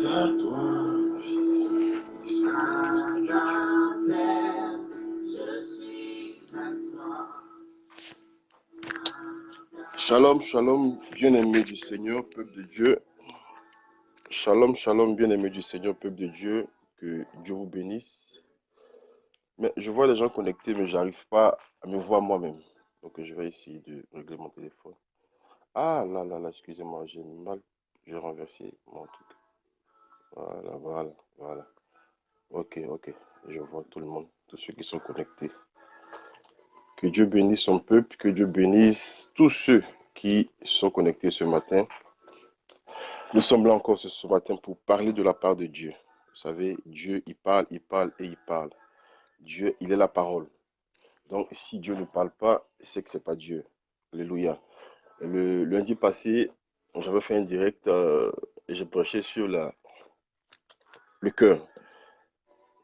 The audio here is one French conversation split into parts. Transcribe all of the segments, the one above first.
à toi, Shalom, shalom, bien-aimés du Seigneur, peuple de Dieu. Shalom, shalom, bien-aimés du Seigneur, peuple de Dieu. Que Dieu vous bénisse. Mais je vois les gens connectés, mais j'arrive pas à me voir moi-même. Donc je vais essayer de régler mon téléphone. Ah là là là, excusez-moi, j'ai renversé mon truc. Voilà. Ok, je vois tout le monde, tous ceux qui sont connectés. Que Dieu bénisse son peuple, que Dieu bénisse tous ceux qui sont connectés ce matin. Nous sommes là encore ce matin pour parler de la part de Dieu. Vous savez, Dieu, il parle et il parle. Dieu, il est la parole. Donc, si Dieu ne parle pas, c'est que ce n'est pas Dieu. Alléluia. Le lundi passé, j'avais fait un direct et j'ai prêché sur le cœur.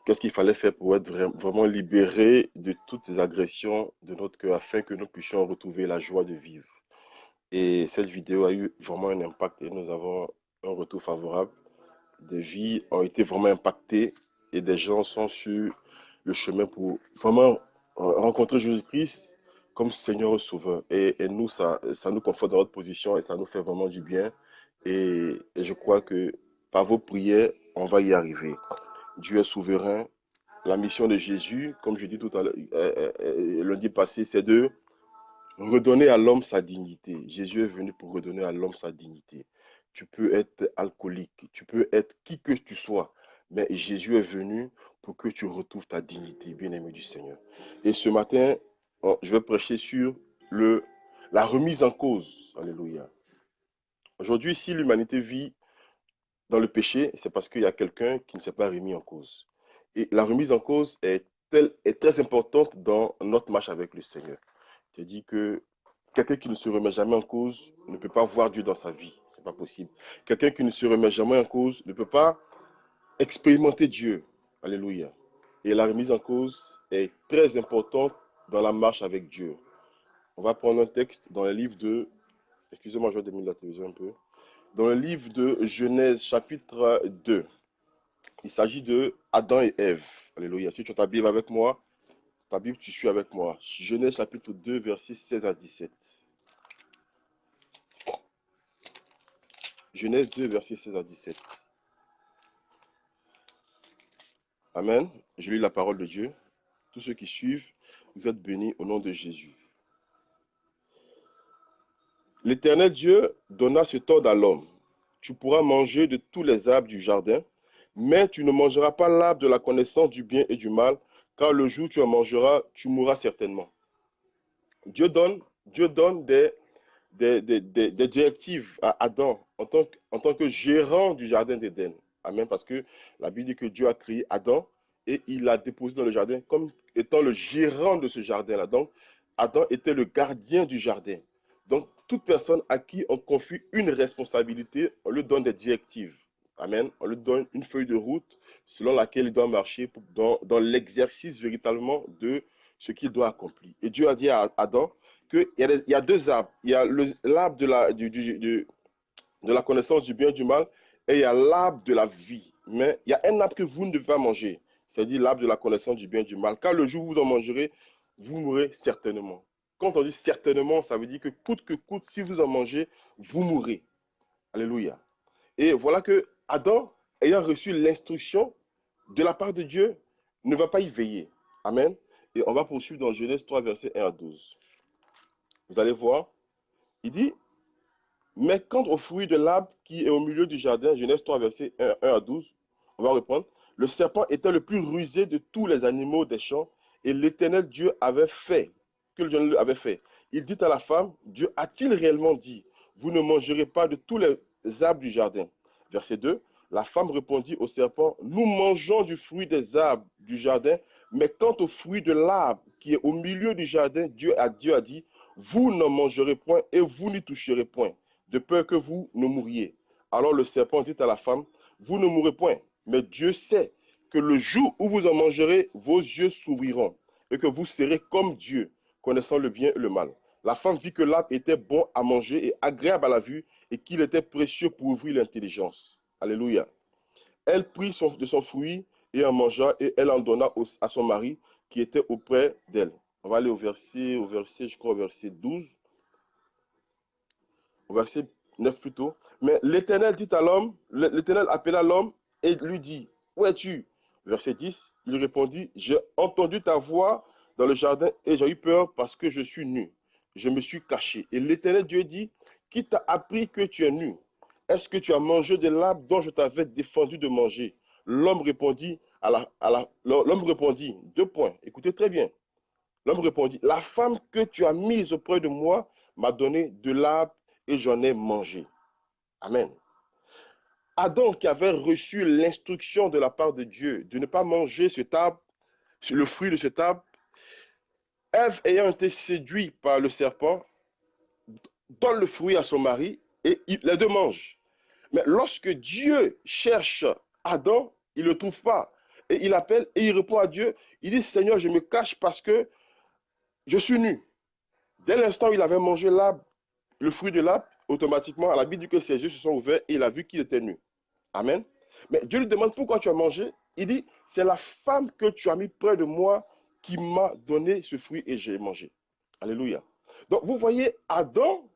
Qu'est-ce qu'il fallait faire pour être vraiment libéré de toutes les agressions de notre cœur afin que nous puissions retrouver la joie de vivre. Et cette vidéo a eu vraiment un impact et nous avons un retour favorable. Des vies ont été vraiment impactées et des gens sont sur le chemin pour vraiment rencontrer Jésus-Christ comme Seigneur et Sauveur. Et nous, ça nous conforte dans notre position et ça nous fait vraiment du bien. Et je crois que par vos prières, on va y arriver. Dieu est souverain. La mission de Jésus, comme je dis tout à l'heure, lundi passé, c'est de redonner à l'homme sa dignité. Jésus est venu pour redonner à l'homme sa dignité. Tu peux être alcoolique, tu peux être qui que tu sois, mais Jésus est venu pour que tu retrouves ta dignité, bien-aimé du Seigneur. Et ce matin, je vais prêcher sur la remise en cause. Alléluia. Aujourd'hui, si l'humanité vit dans le péché, c'est parce qu'il y a quelqu'un qui ne s'est pas remis en cause. Et la remise en cause est très importante dans notre marche avec le Seigneur. Je dis que quelqu'un qui ne se remet jamais en cause ne peut pas voir Dieu dans sa vie. Ce n'est pas possible. Quelqu'un qui ne se remet jamais en cause ne peut pas expérimenter Dieu. Alléluia. Et la remise en cause est très importante dans la marche avec Dieu. On va prendre un texte dans le livre de... Excusez-moi, je vais diminuer la télévision un peu. Dans le livre de Genèse, chapitre 2. Il s'agit de Adam et Ève. Alléluia. Si tu as ta Bible avec moi, ta Bible, tu suis avec moi. Genèse, chapitre 2, versets 16 à 17. Genèse 2, versets 16 à 17. Amen. Je lis la parole de Dieu. Tous ceux qui suivent, vous êtes bénis au nom de Jésus. L'Éternel Dieu donna cet ordre à l'homme. Tu pourras manger de tous les arbres du jardin, mais tu ne mangeras pas l'arbre de la connaissance du bien et du mal, car le jour où tu en mangeras, tu mourras certainement. Dieu donne des directives à Adam en tant que gérant du jardin d'Éden. Amen. Parce que la Bible dit que Dieu a créé Adam et il l'a déposé dans le jardin comme étant le gérant de ce jardin-là. Donc, Adam était le gardien du jardin. Donc, toute personne à qui on confie une responsabilité, on lui donne des directives. Amen. On lui donne une feuille de route selon laquelle il doit marcher dans l'exercice véritablement de ce qu'il doit accomplir. Et Dieu a dit à Adam qu'il y a deux arbres. Il y a l'arbre de la connaissance du bien et du mal et il y a l'arbre de la vie. Mais il y a un arbre que vous ne devez pas manger, c'est-à-dire l'arbre de la connaissance du bien et du mal. Car le jour où vous en mangerez, vous mourrez certainement. Quand on dit certainement, ça veut dire que coûte, si vous en mangez, vous mourrez. Alléluia. Et voilà que Adam, ayant reçu l'instruction de la part de Dieu, ne va pas y veiller. Amen. Et on va poursuivre dans Genèse 3, versets 1 à 12. Vous allez voir, il dit, mais quant au fruit de l'arbre qui est au milieu du jardin, Genèse 3, versets 1 à 12, on va reprendre. Le serpent était le plus rusé de tous les animaux des champs, et l'Éternel Dieu avait fait, que le Dieu avait fait. Il dit à la femme, Dieu a-t-il réellement dit, vous ne mangerez pas de tous les arbres du jardin? Verset 2, la femme répondit au serpent, nous mangeons du fruit des arbres du jardin, mais quant au fruit de l'arbre qui est au milieu du jardin, Dieu a dit, vous n'en mangerez point et vous n'y toucherez point, de peur que vous ne mouriez. Alors le serpent dit à la femme, vous ne mourrez point, mais Dieu sait que le jour où vous en mangerez, vos yeux s'ouvriront et que vous serez comme Dieu, connaissant le bien et le mal. La femme vit que l'arbre était bon à manger et agréable à la vue et qu'il était précieux pour ouvrir l'intelligence. Alléluia. Elle prit de son fruit et en mangea, et elle en donna à son mari qui était auprès d'elle. On va aller je crois, au verset 12, au verset 9 plutôt. Mais l'Éternel dit à l'homme, l'Éternel appela l'homme et lui dit, où es-tu? Verset 10, il répondit, j'ai entendu ta voix dans le jardin et j'ai eu peur parce que je suis nu. Je me suis caché. Et l'Éternel Dieu dit, qui t'a appris que tu es nu? Est-ce que tu as mangé de l'arbre dont je t'avais défendu de manger? L'homme répondit, l'homme répondit, deux points, écoutez très bien. L'homme répondit, la femme que tu as mise auprès de moi m'a donné de l'arbre et j'en ai mangé. Amen. Adam qui avait reçu l'instruction de la part de Dieu de ne pas manger cet arbre, le fruit de cet arbre, Ève ayant été séduite par le serpent, donne le fruit à son mari et les deux mangent. Mais lorsque Dieu cherche Adam, il ne le trouve pas. Et il appelle et il répond à Dieu, il dit, Seigneur, je me cache parce que je suis nu. Dès l'instant où il avait mangé l'arbre, le fruit de l'arbre, automatiquement, la Bible dit que ses yeux se sont ouverts et il a vu qu'il était nu. Amen. Mais Dieu lui demande pourquoi tu as mangé. Il dit, c'est la femme que tu as mis près de moi qui m'a donné ce fruit et j'ai mangé. Alléluia. Donc vous voyez, Adam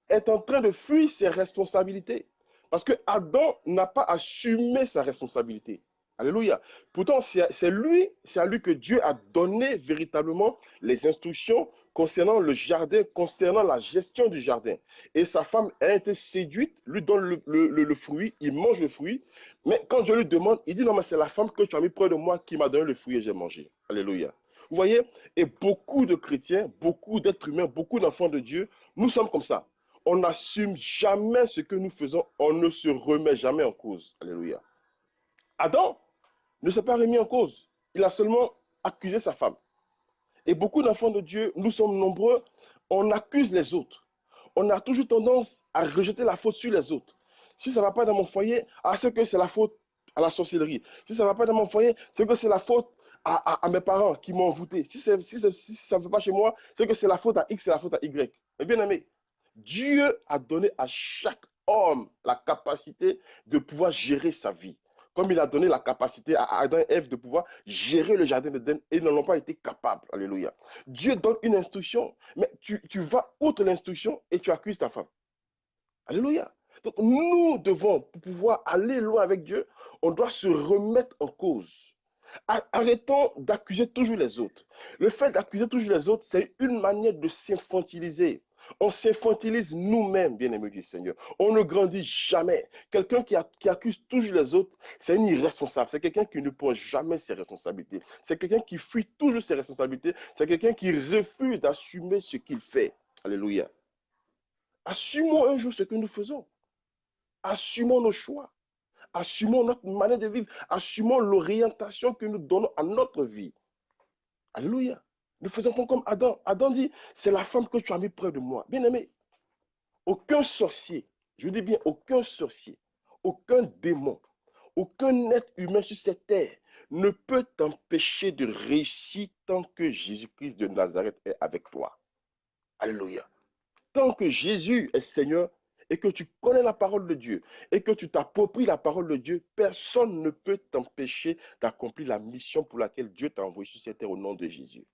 est en train de fuir ses responsabilités. Parce que Adam n'a pas assumé sa responsabilité. Alléluia. Pourtant, c'est à lui que Dieu a donné véritablement les instructions concernant le jardin, concernant la gestion du jardin. Et sa femme a été séduite, lui donne le fruit, il mange le fruit. Mais quand je lui demande, il dit non, mais c'est la femme que tu as mis près de moi qui m'a donné le fruit et j'ai mangé. Alléluia. Vous voyez, et beaucoup de chrétiens, beaucoup d'êtres humains, beaucoup d'enfants de Dieu, nous sommes comme ça. On n'assume jamais ce que nous faisons, on ne se remet jamais en cause. Alléluia. Adam ne s'est pas remis en cause. Il a seulement accusé sa femme. Et beaucoup d'enfants de Dieu, nous sommes nombreux, on accuse les autres. On a toujours tendance à rejeter la faute sur les autres. Si ça ne va pas dans mon foyer, c'est que c'est la faute à la sorcellerie. Si ça ne va pas dans mon foyer, c'est que c'est la faute à mes parents qui m'ont envoûté. Si ça ne va pas chez moi, c'est que c'est la faute à X, c'est la faute à Y. Mais bien aimé, Dieu a donné à chaque homme la capacité de pouvoir gérer sa vie. Comme il a donné la capacité à Adam et Ève de pouvoir gérer le jardin d'Éden et ils n'en ont pas été capables. Alléluia. Dieu donne une instruction, mais tu vas outre l'instruction et tu accuses ta femme. Alléluia. Donc nous devons, pour pouvoir aller loin avec Dieu, on doit se remettre en cause. Arrêtons d'accuser toujours les autres. Le fait d'accuser toujours les autres, c'est une manière de s'infantiliser. On s'infantilise nous-mêmes, bien-aimés du Seigneur. On ne grandit jamais. Quelqu'un qui accuse toujours les autres, c'est un irresponsable. C'est quelqu'un qui ne prend jamais ses responsabilités. C'est quelqu'un qui fuit toujours ses responsabilités. C'est quelqu'un qui refuse d'assumer ce qu'il fait. Alléluia. Assumons un jour ce que nous faisons. Assumons nos choix. Assumons notre manière de vivre. Assumons l'orientation que nous donnons à notre vie. Alléluia. Ne faisons pas comme Adam. Adam dit, c'est la femme que tu as mis près de moi. Bien aimé, aucun sorcier, je dis bien aucun sorcier, aucun démon, aucun être humain sur cette terre ne peut t'empêcher de réussir tant que Jésus-Christ de Nazareth est avec toi. Alléluia. Tant que Jésus est Seigneur et que tu connais la parole de Dieu et que tu t'appropries la parole de Dieu, personne ne peut t'empêcher d'accomplir la mission pour laquelle Dieu t'a envoyé sur cette terre au nom de Jésus.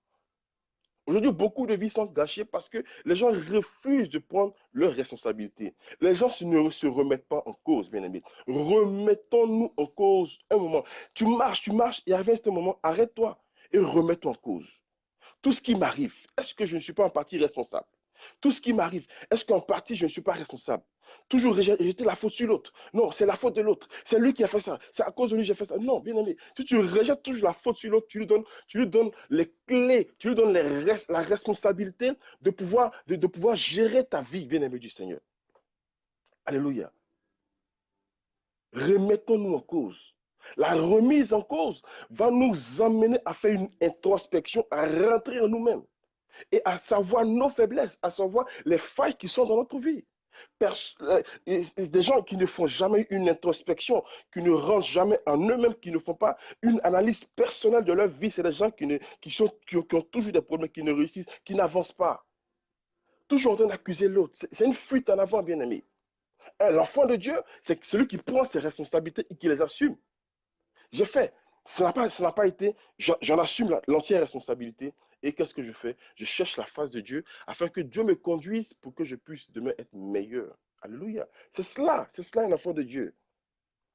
Aujourd'hui, beaucoup de vies sont gâchées parce que les gens refusent de prendre leurs responsabilités. Les gens ne se remettent pas en cause, bien aimés. Remettons-nous en cause un moment. Tu marches, et arrive un moment, arrête-toi et remets-toi en cause. Tout ce qui m'arrive, est-ce que je ne suis pas en partie responsable? Tout ce qui m'arrive, est-ce qu'en partie je ne suis pas responsable? Toujours rejeter la faute sur l'autre. Non, c'est la faute de l'autre. C'est lui qui a fait ça. C'est à cause de lui que j'ai fait ça. Non, bien aimé. Si tu rejettes toujours la faute sur l'autre, tu lui donnes les clés, tu lui donnes la responsabilité de pouvoir gérer ta vie, bien aimé du Seigneur. Alléluia. Remettons-nous en cause. La remise en cause va nous emmener à faire une introspection, à rentrer en nous-mêmes et à savoir nos faiblesses, à savoir les failles qui sont dans notre vie. Des gens qui ne font jamais une introspection, qui ne rentrent jamais en eux-mêmes, qui ne font pas une analyse personnelle de leur vie, c'est des gens qui ont toujours des problèmes, qui ne réussissent, qui n'avancent pas. Toujours en train d'accuser l'autre. C'est une fuite en avant, bien aimé. L'enfant de Dieu, c'est celui qui prend ses responsabilités et qui les assume. J'ai fait. Ça n'a pas été, j'en assume l'entière responsabilité. Et qu'est-ce que je fais? Je cherche la face de Dieu afin que Dieu me conduise pour que je puisse demain être meilleur. Alléluia. C'est cela un enfant de Dieu.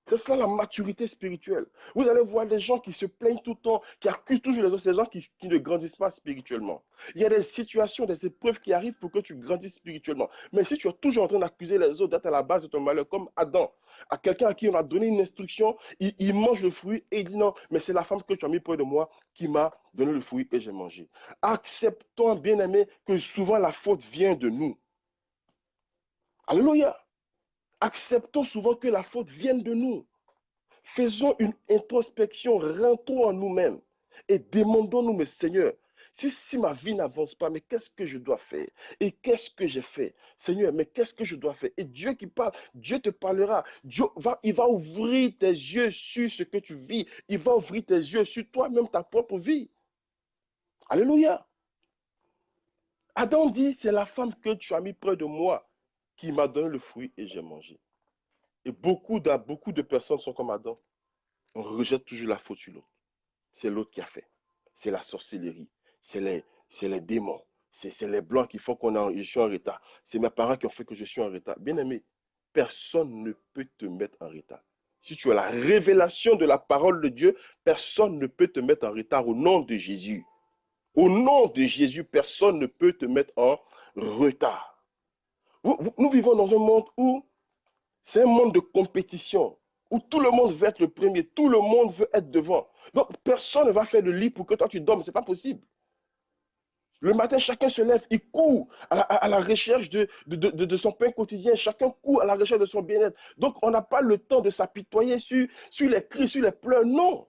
C'est cela la maturité spirituelle. Vous allez voir des gens qui se plaignent tout le temps, qui accusent toujours les autres, ces gens qui ne grandissent pas spirituellement. Il y a des situations, des épreuves qui arrivent pour que tu grandisses spirituellement. Mais si tu es toujours en train d'accuser les autres, d'être à la base de ton malheur, comme Adam, à quelqu'un à qui on a donné une instruction, il mange le fruit et il dit non, mais c'est la femme que tu as mis près de moi qui m'a donné le fruit et j'ai mangé. Acceptons, bien aimé, que souvent la faute vient de nous. Alléluia. Acceptons souvent que la faute vienne de nous. Faisons une introspection, rentrons en nous-mêmes et demandons-nous, mais Seigneur, si ma vie n'avance pas, mais qu'est-ce que je dois faire? Et qu'est-ce que j'ai fait? Seigneur, mais qu'est-ce que je dois faire? Et Dieu qui parle, Dieu te parlera. Il va ouvrir tes yeux sur ce que tu vis. Il va ouvrir tes yeux sur toi-même, ta propre vie. Alléluia. Adam dit, c'est la femme que tu as mis près de moi qui m'a donné le fruit et j'ai mangé. Et beaucoup de personnes sont comme Adam. On rejette toujours la faute sur l'autre. C'est l'autre qui a fait. C'est la sorcellerie. C'est les démons. C'est les blancs qui font je suis en retard. C'est mes parents qui ont fait que je suis en retard. Bien aimé, personne ne peut te mettre en retard. Si tu as la révélation de la parole de Dieu, personne ne peut te mettre en retard au nom de Jésus. Au nom de Jésus, personne ne peut te mettre en retard. Nous vivons dans un monde où c'est un monde de compétition, où tout le monde veut être le premier, tout le monde veut être devant. Donc, personne ne va faire le lit pour que toi tu dormes, ce n'est pas possible. Le matin, chacun se lève, il court à la recherche de son pain quotidien, chacun court à la recherche de son bien-être. Donc, on n'a pas le temps de s'apitoyer sur les cris, sur les pleurs. Non,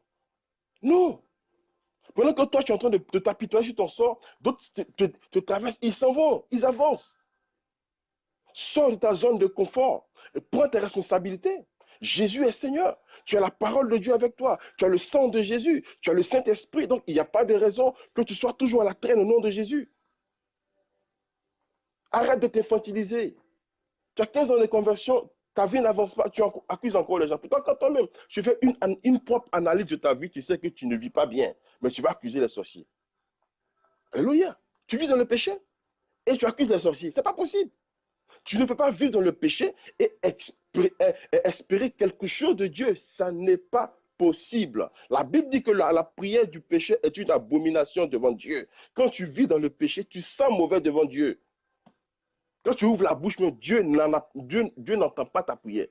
non. Pendant que toi, tu es en train de t'apitoyer sur ton sort, d'autres te traversent, ils s'en vont, ils avancent. Sors de ta zone de confort et prends tes responsabilités. Jésus est Seigneur. Tu as la parole de Dieu avec toi. Tu as le sang de Jésus. Tu as le Saint-Esprit. Donc, il n'y a pas de raison que tu sois toujours à la traîne au nom de Jésus. Arrête de t'infantiliser. Tu as 15 ans de conversion. Ta vie n'avance pas. Tu accuses encore les gens. Pourtant, quand toi-même, tu fais une propre analyse de ta vie, tu sais que tu ne vis pas bien. Mais tu vas accuser les sorciers. Alléluia. Tu vis dans le péché et tu accuses les sorciers. Ce n'est pas possible. Tu ne peux pas vivre dans le péché et espérer quelque chose de Dieu. Ça n'est pas possible. La Bible dit que la prière du péché est une abomination devant Dieu. Quand tu vis dans le péché, tu sens mauvais devant Dieu. Quand tu ouvres la bouche, Dieu n'entend pas ta prière.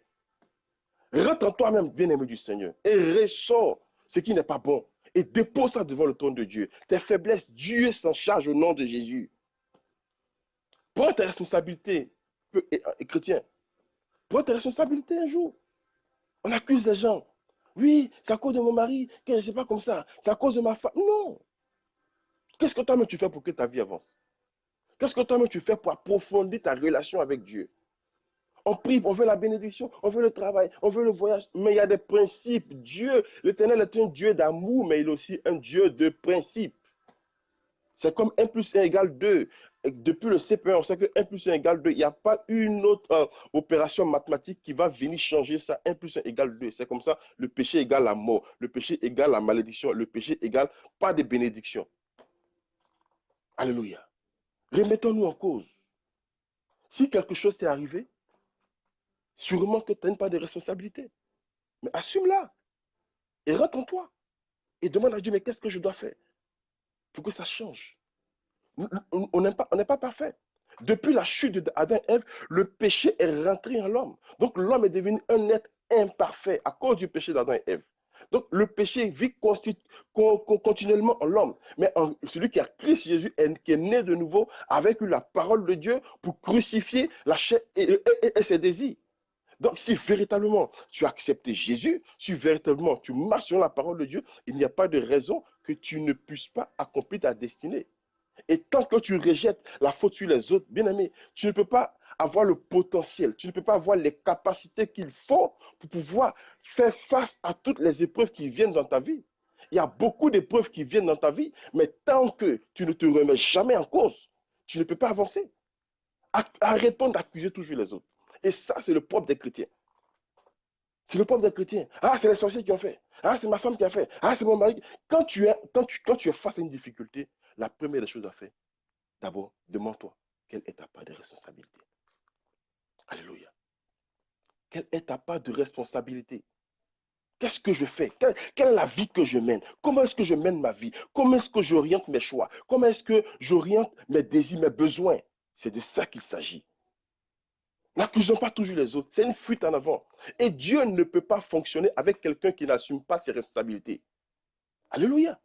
Rentre en toi-même, bien-aimé du Seigneur, et ressors ce qui n'est pas bon. Et dépose ça devant le trône de Dieu. Tes faiblesses, Dieu s'en charge au nom de Jésus. Prends tes responsabilités, chrétien. Prends tes responsabilités un jour. On accuse les gens. Oui, c'est à cause de mon mari que je ne sais pas comme ça. C'est à cause de ma femme. Non. Qu'est-ce que toi-même tu fais pour que ta vie avance? Qu'est-ce que toi-même tu fais pour approfondir ta relation avec Dieu? On prie, on veut la bénédiction, on veut le travail, on veut le voyage, mais il y a des principes. Dieu, l'Éternel est un Dieu d'amour, mais il est aussi un Dieu de principes. C'est comme 1 plus 1 égale 2. Depuis le CP1, on sait que 1 plus 1 égale 2. Il n'y a pas une autre opération mathématique qui va venir changer ça. 1 plus 1 égale 2. C'est comme ça, le péché égale la mort, le péché égale la malédiction, le péché égale pas de bénédiction. Alléluia. Remettons-nous en cause. Si quelque chose t'est arrivé, sûrement que tu n'as pas de responsabilité. Mais assume-la et rentre en toi. Et demande à Dieu, mais qu'est-ce que je dois faire pour que ça change? On n'est pas parfait. Depuis la chute d'Adam et Ève, le péché est rentré en l'homme. Donc l'homme est devenu un être imparfait à cause du péché d'Adam et Ève. Donc le péché vit continuellement en l'homme. Mais celui qui a Christ Jésus, qui est né de nouveau, avec la parole de Dieu pour crucifier la chair et ses désirs. Donc, si véritablement tu as accepté Jésus, si véritablement tu marches sur la parole de Dieu, il n'y a pas de raison que tu ne puisses pas accomplir ta destinée. Et tant que tu rejettes la faute sur les autres, bien aimé, tu ne peux pas avoir le potentiel, tu ne peux pas avoir les capacités qu'il faut pour pouvoir faire face à toutes les épreuves qui viennent dans ta vie. Il y a beaucoup d'épreuves qui viennent dans ta vie, mais tant que tu ne te remets jamais en cause, tu ne peux pas avancer. Arrêtons d'accuser toujours les autres. Et ça, c'est le propre des chrétiens. C'est le propre des chrétiens. Ah, c'est les sorciers qui ont fait. Ah, c'est ma femme qui a fait. Ah, c'est mon mari. Quand tu es face à une difficulté, la première des choses à faire, d'abord, demande-toi, quelle est ta part de responsabilité? Alléluia. Quelle est ta part de responsabilité? Qu'est-ce que je fais? Quelle est la vie que je mène? Comment est-ce que je mène ma vie? Comment est-ce que j'oriente mes choix? Comment est-ce que j'oriente mes désirs, mes besoins? C'est de ça qu'il s'agit. N'accusons pas toujours les autres. C'est une fuite en avant. Et Dieu ne peut pas fonctionner avec quelqu'un qui n'assume pas ses responsabilités. Alléluia.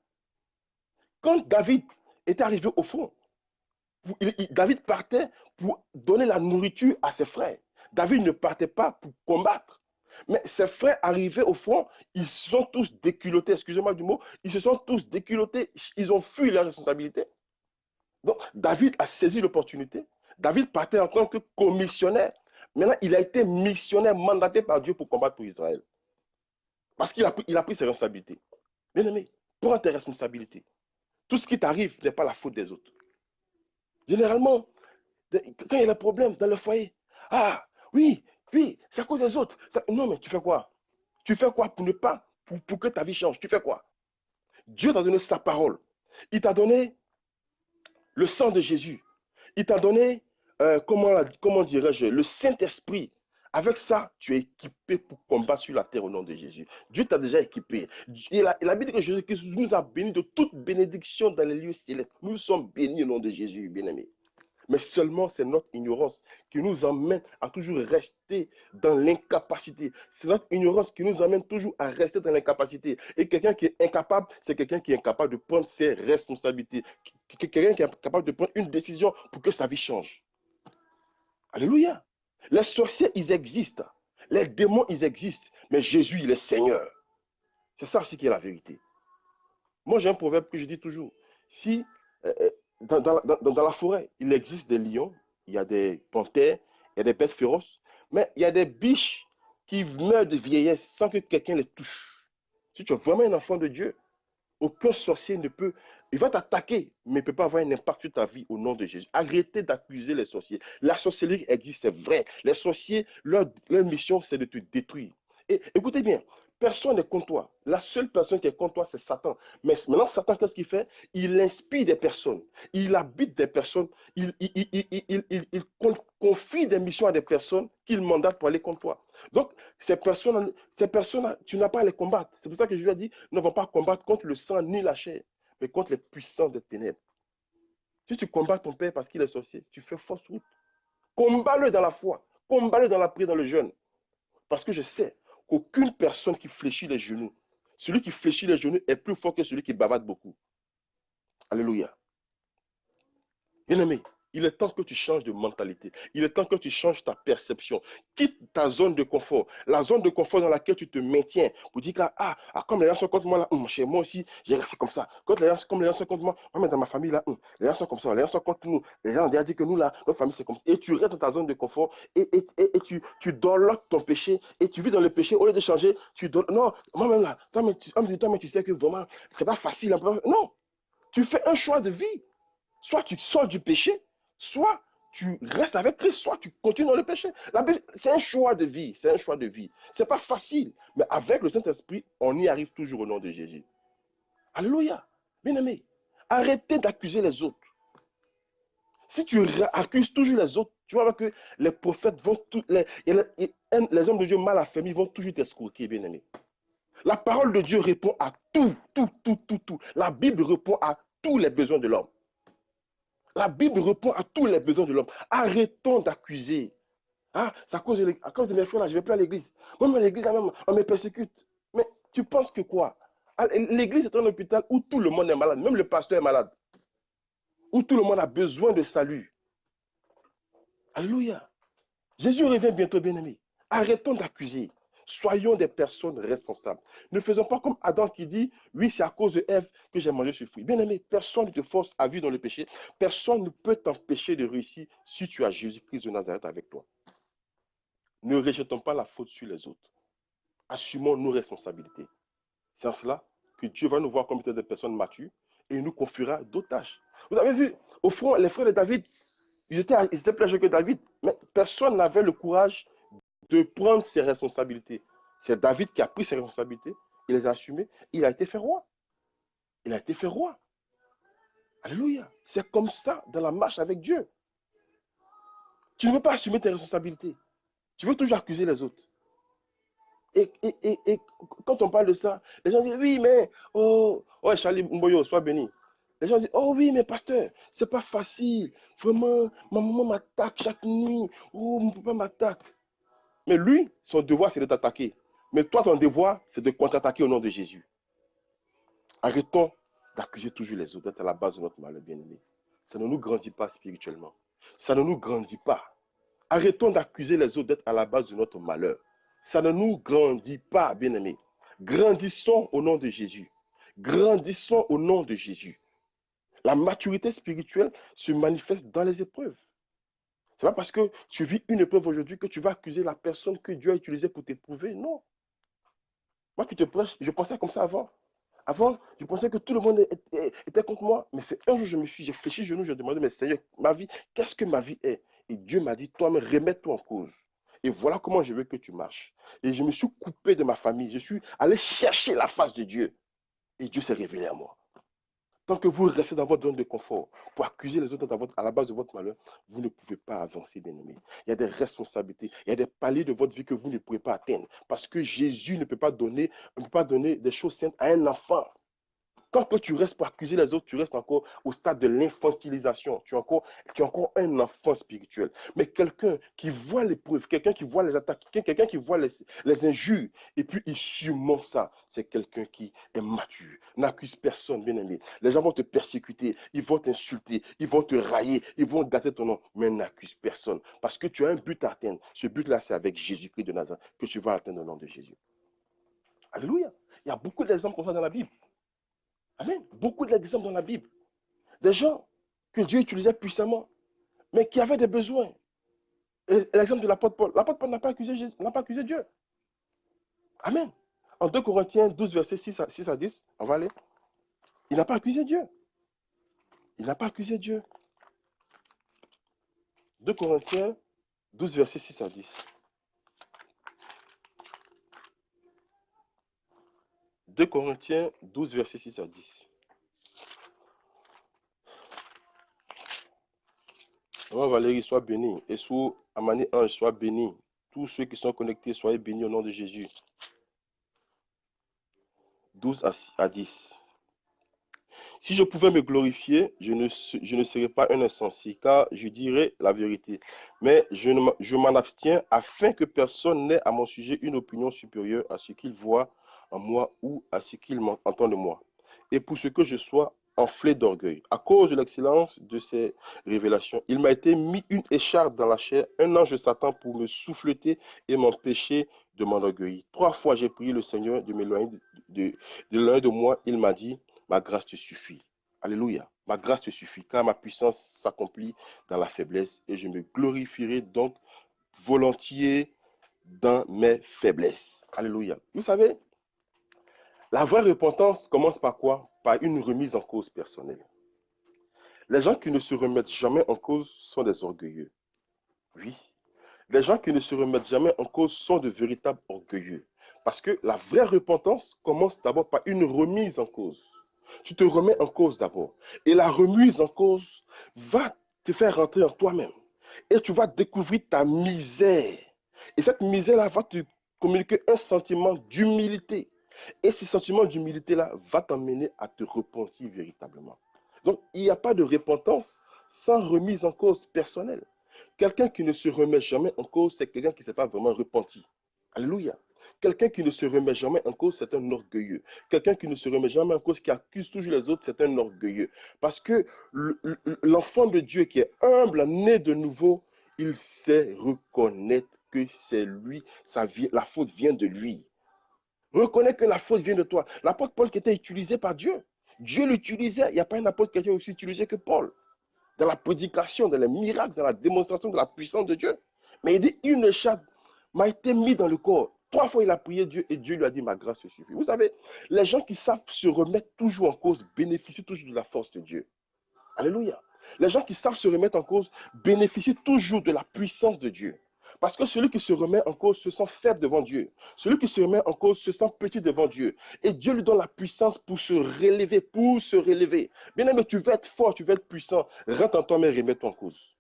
Quand David était arrivé au front, David partait pour donner la nourriture à ses frères. David ne partait pas pour combattre. Mais ses frères arrivaient au front, ils se sont tous déculottés, excusez-moi du mot, ils se sont tous déculottés, ils ont fui leurs responsabilités. Donc David a saisi l'opportunité. David partait en tant que commissionnaire. Maintenant, il a été missionnaire mandaté par Dieu pour combattre pour Israël. Parce qu'il a pris ses responsabilités. Bien aimé, prends tes responsabilités. Tout ce qui t'arrive n'est pas la faute des autres. Généralement, quand il y a des problèmes dans le foyer, ah, oui, oui, c'est à cause des autres. Non, mais tu fais quoi? Tu fais quoi pour ne pas, pour que ta vie change? Tu fais quoi? Dieu t'a donné sa parole. Il t'a donné le sang de Jésus. Il t'a donné, comment dirais-je, le Saint-Esprit. Avec ça, tu es équipé pour combattre sur la terre au nom de Jésus. Dieu t'a déjà équipé. La Bible dit que Jésus nous a bénis de toute bénédiction dans les lieux célestes. Nous sommes bénis au nom de Jésus, bien-aimés. Mais seulement c'est notre ignorance qui nous amène à toujours rester dans l'incapacité. C'est notre ignorance qui nous amène toujours à rester dans l'incapacité. Et quelqu'un qui est incapable, c'est quelqu'un qui est incapable de prendre ses responsabilités. Quelqu'un qui est capable de prendre une décision pour que sa vie change. Alléluia. Les sorciers, ils existent. Les démons, ils existent. Mais Jésus, il est Seigneur. C'est ça aussi qui est la vérité. Moi, j'ai un proverbe que je dis toujours. Si dans la forêt, il existe des lions, il y a des panthères, il y a des bêtes féroces, mais il y a des biches qui meurent de vieillesse sans que quelqu'un les touche. Si tu es vraiment un enfant de Dieu, aucun sorcier ne peut. Il va t'attaquer, mais il ne peut pas avoir un impact sur ta vie au nom de Jésus. Arrêtez d'accuser les sorciers. La sorcellerie existe, c'est vrai. Les sorciers, leur mission, c'est de te détruire. Et écoutez bien, personne n'est contre toi. La seule personne qui est contre toi, c'est Satan. Mais maintenant, Satan, qu'est-ce qu'il fait? Il inspire des personnes. Il habite des personnes. Il confie des missions à des personnes qu'il mandate pour aller contre toi. Donc, ces personnes, tu n'as pas à les combattre. C'est pour ça que je lui ai dit, ne va pas combattre contre le sang ni la chair, mais contre les puissants des ténèbres. Si tu combats ton père parce qu'il est sorcier, tu fais fausse route. Combat-le dans la foi. Combat-le dans la prière, dans le jeûne. Parce que je sais qu'aucune personne qui fléchit les genoux, celui qui fléchit les genoux est plus fort que celui qui bavarde beaucoup. Alléluia. Bien-aimé, il est temps que tu changes de mentalité. Il est temps que tu changes ta perception. Quitte ta zone de confort. La zone de confort dans laquelle tu te maintiens. Pour dire que, comme les gens sont contre moi, là, chez moi aussi, j'ai resté comme ça. Comme les gens sont contre moi, mais dans ma famille, là, les gens sont comme ça. Les gens sont contre nous. Les gens ont déjà dit que nous, là, notre famille, c'est comme ça. Et tu restes dans ta zone de confort et tu dorlotes ton péché et tu vis dans le péché. Au lieu de changer, tu donnes. Non, moi-même, là, toi, mais tu sais que vraiment, c'est pas facile. Non, tu fais un choix de vie. Soit tu sors du péché, soit tu restes avec Christ, soit tu continues dans le péché. C'est un choix de vie, c'est un choix de vie. C'est pas facile, mais avec le Saint-Esprit, on y arrive toujours au nom de Jésus. Alléluia. Bien-aimé, arrêtez d'accuser les autres. Si tu accuses toujours les autres, tu vas voir que les prophètes vont les hommes de Dieu mal affermis vont toujours t'escroquer, bien-aimé. La parole de Dieu répond à tout, tout, tout, tout, tout. La Bible répond à tous les besoins de l'homme. La Bible répond à tous les besoins de l'homme. Arrêtons d'accuser. Ah, c'est à cause de mes frères là, je ne vais plus à l'église. Moi, à l'église, on me persécute. Mais tu penses que quoi? L'église est un hôpital où tout le monde est malade, même le pasteur est malade, où tout le monde a besoin de salut. Alléluia. Jésus revient bientôt, bien-aimé. Arrêtons d'accuser. Soyons des personnes responsables. Ne faisons pas comme Adam qui dit, oui, c'est à cause de Ève que j'ai mangé ce fruit. Bien-aimé, personne ne te force à vivre dans le péché. Personne ne peut t'empêcher de réussir si tu as Jésus-Christ de Nazareth avec toi. Ne rejetons pas la faute sur les autres. Assumons nos responsabilités. C'est en cela que Dieu va nous voir comme étant des personnes matures et il nous confiera d'autres tâches. Vous avez vu, au fond, les frères de David, ils étaient plus âgés que David, mais personne n'avait le courage de prendre ses responsabilités. C'est David qui a pris ses responsabilités, il les a assumées, il a été fait roi. Il a été fait roi. Alléluia. C'est comme ça dans la marche avec Dieu. Tu ne veux pas assumer tes responsabilités. Tu veux toujours accuser les autres. Et quand on parle de ça, les gens disent, oui, mais, oh, ouais, Charlie Mboyo, sois béni. Les gens disent, oh oui, mais pasteur, c'est pas facile. Vraiment, ma maman m'attaque chaque nuit. Oh, mon papa m'attaque. Mais lui, son devoir, c'est de t'attaquer. Mais toi, ton devoir, c'est de contre-attaquer au nom de Jésus. Arrêtons d'accuser toujours les autres d'être à la base de notre malheur, bien-aimé. Ça ne nous grandit pas spirituellement. Ça ne nous grandit pas. Arrêtons d'accuser les autres d'être à la base de notre malheur. Ça ne nous grandit pas, bien-aimés. Grandissons au nom de Jésus. Grandissons au nom de Jésus. La maturité spirituelle se manifeste dans les épreuves. Ce n'est pas parce que tu vis une épreuve aujourd'hui que tu vas accuser la personne que Dieu a utilisée pour t'éprouver. Non. Moi qui te prêche, je pensais comme ça avant. Avant, je pensais que tout le monde était contre moi. Mais c'est un jour, j'ai fléchi genoux, je demandé, mais Seigneur, ma vie, qu'est-ce que ma vie est? Et Dieu m'a dit, toi-même, remets-toi en cause. Et voilà comment je veux que tu marches. Et je me suis coupé de ma famille. Je suis allé chercher la face de Dieu. Et Dieu s'est révélé à moi. Tant que vous restez dans votre zone de confort pour accuser les autres à la base de votre malheur, vous ne pouvez pas avancer, bien-aimés. Il y a des responsabilités, il y a des paliers de votre vie que vous ne pouvez pas atteindre. Parce que Jésus ne peut pas donner des choses saintes à un enfant. Tant que tu restes pour accuser les autres, tu restes encore au stade de l'infantilisation. Tu es encore un enfant spirituel. Mais quelqu'un qui voit l'épreuve, quelqu'un qui voit les attaques, quelqu'un qui voit les injures, et puis il surmonte ça, c'est quelqu'un qui est mature. N'accuse personne, bien aimé. Les gens vont te persécuter, ils vont t'insulter, ils vont te railler, ils vont gâter ton nom, mais n'accuse personne. Parce que tu as un but à atteindre. Ce but-là, c'est avec Jésus-Christ de Nazareth que tu vas atteindre le nom de Jésus. Alléluia. Il y a beaucoup d'exemples comme ça dans la Bible. Amen. Beaucoup d'exemples dans la Bible. Des gens que Dieu utilisait puissamment, mais qui avaient des besoins. L'exemple de l'apôtre Paul. L'apôtre Paul n'a pas accusé Dieu. Amen. En 2 Corinthiens 12, versets 6 à 10, on va aller. Il n'a pas accusé Dieu. Il n'a pas accusé Dieu. 2 Corinthiens 12, versets 6 à 10. 2 Corinthiens 12, versets 6 à 10. Maman Valérie, sois bénie. Et sous Amani Ange, sois bénie. Tous ceux qui sont connectés, soyez bénis au nom de Jésus. 12 à 10. Si je pouvais me glorifier, je ne serais pas un insensé, car je dirais la vérité. Mais je m'en abstiens afin que personne n'ait à mon sujet une opinion supérieure à ce qu'il voit en moi ou à ce qu'il entend de moi. Et pour ce que je sois enflé d'orgueil. À cause de l'excellence de ces révélations, il m'a été mis une écharpe dans la chair, un ange de Satan pour me souffleter et m'empêcher de m'enorgueillir. 3 fois j'ai prié le Seigneur de m'éloigner de l'un de moi. Il m'a dit, ma grâce te suffit. Alléluia. Ma grâce te suffit, car ma puissance s'accomplit dans la faiblesse et je me glorifierai donc volontiers dans mes faiblesses. Alléluia. Vous savez, la vraie repentance commence par quoi? Par une remise en cause personnelle. Les gens qui ne se remettent jamais en cause sont des orgueilleux. Oui. Les gens qui ne se remettent jamais en cause sont de véritables orgueilleux. Parce que la vraie repentance commence d'abord par une remise en cause. Tu te remets en cause d'abord. Et la remise en cause va te faire rentrer en toi-même. Et tu vas découvrir ta misère. Et cette misère-là va te communiquer un sentiment d'humilité. Et ce sentiment d'humilité-là va t'amener à te repentir véritablement. Donc, il n'y a pas de repentance sans remise en cause personnelle. Quelqu'un qui ne se remet jamais en cause, c'est quelqu'un qui ne s'est pas vraiment repenti. Alléluia. Quelqu'un qui ne se remet jamais en cause, c'est un orgueilleux. Quelqu'un qui ne se remet jamais en cause, qui accuse toujours les autres, c'est un orgueilleux. Parce que l'enfant de Dieu qui est humble, né de nouveau, il sait reconnaître que c'est lui, la faute vient de lui. Reconnais que la faute vient de toi. L'apôtre Paul qui était utilisé par Dieu. Dieu l'utilisait. Il n'y a pas un apôtre qui a été aussi utilisé que Paul. Dans la prédication, dans les miracles, dans la démonstration de la puissance de Dieu. Mais il dit, une écharpe m'a été mise dans le corps. 3 fois, il a prié Dieu et Dieu lui a dit, ma grâce te suffit. Vous savez, les gens qui savent se remettre toujours en cause bénéficient toujours de la force de Dieu. Alléluia. Les gens qui savent se remettre en cause bénéficient toujours de la puissance de Dieu. Parce que celui qui se remet en cause se sent faible devant Dieu. Celui qui se remet en cause se sent petit devant Dieu. Et Dieu lui donne la puissance pour se relever, pour se relever. Bien aimé, tu veux être fort, tu veux être puissant. Rentre en toi-même et remets-toi en cause.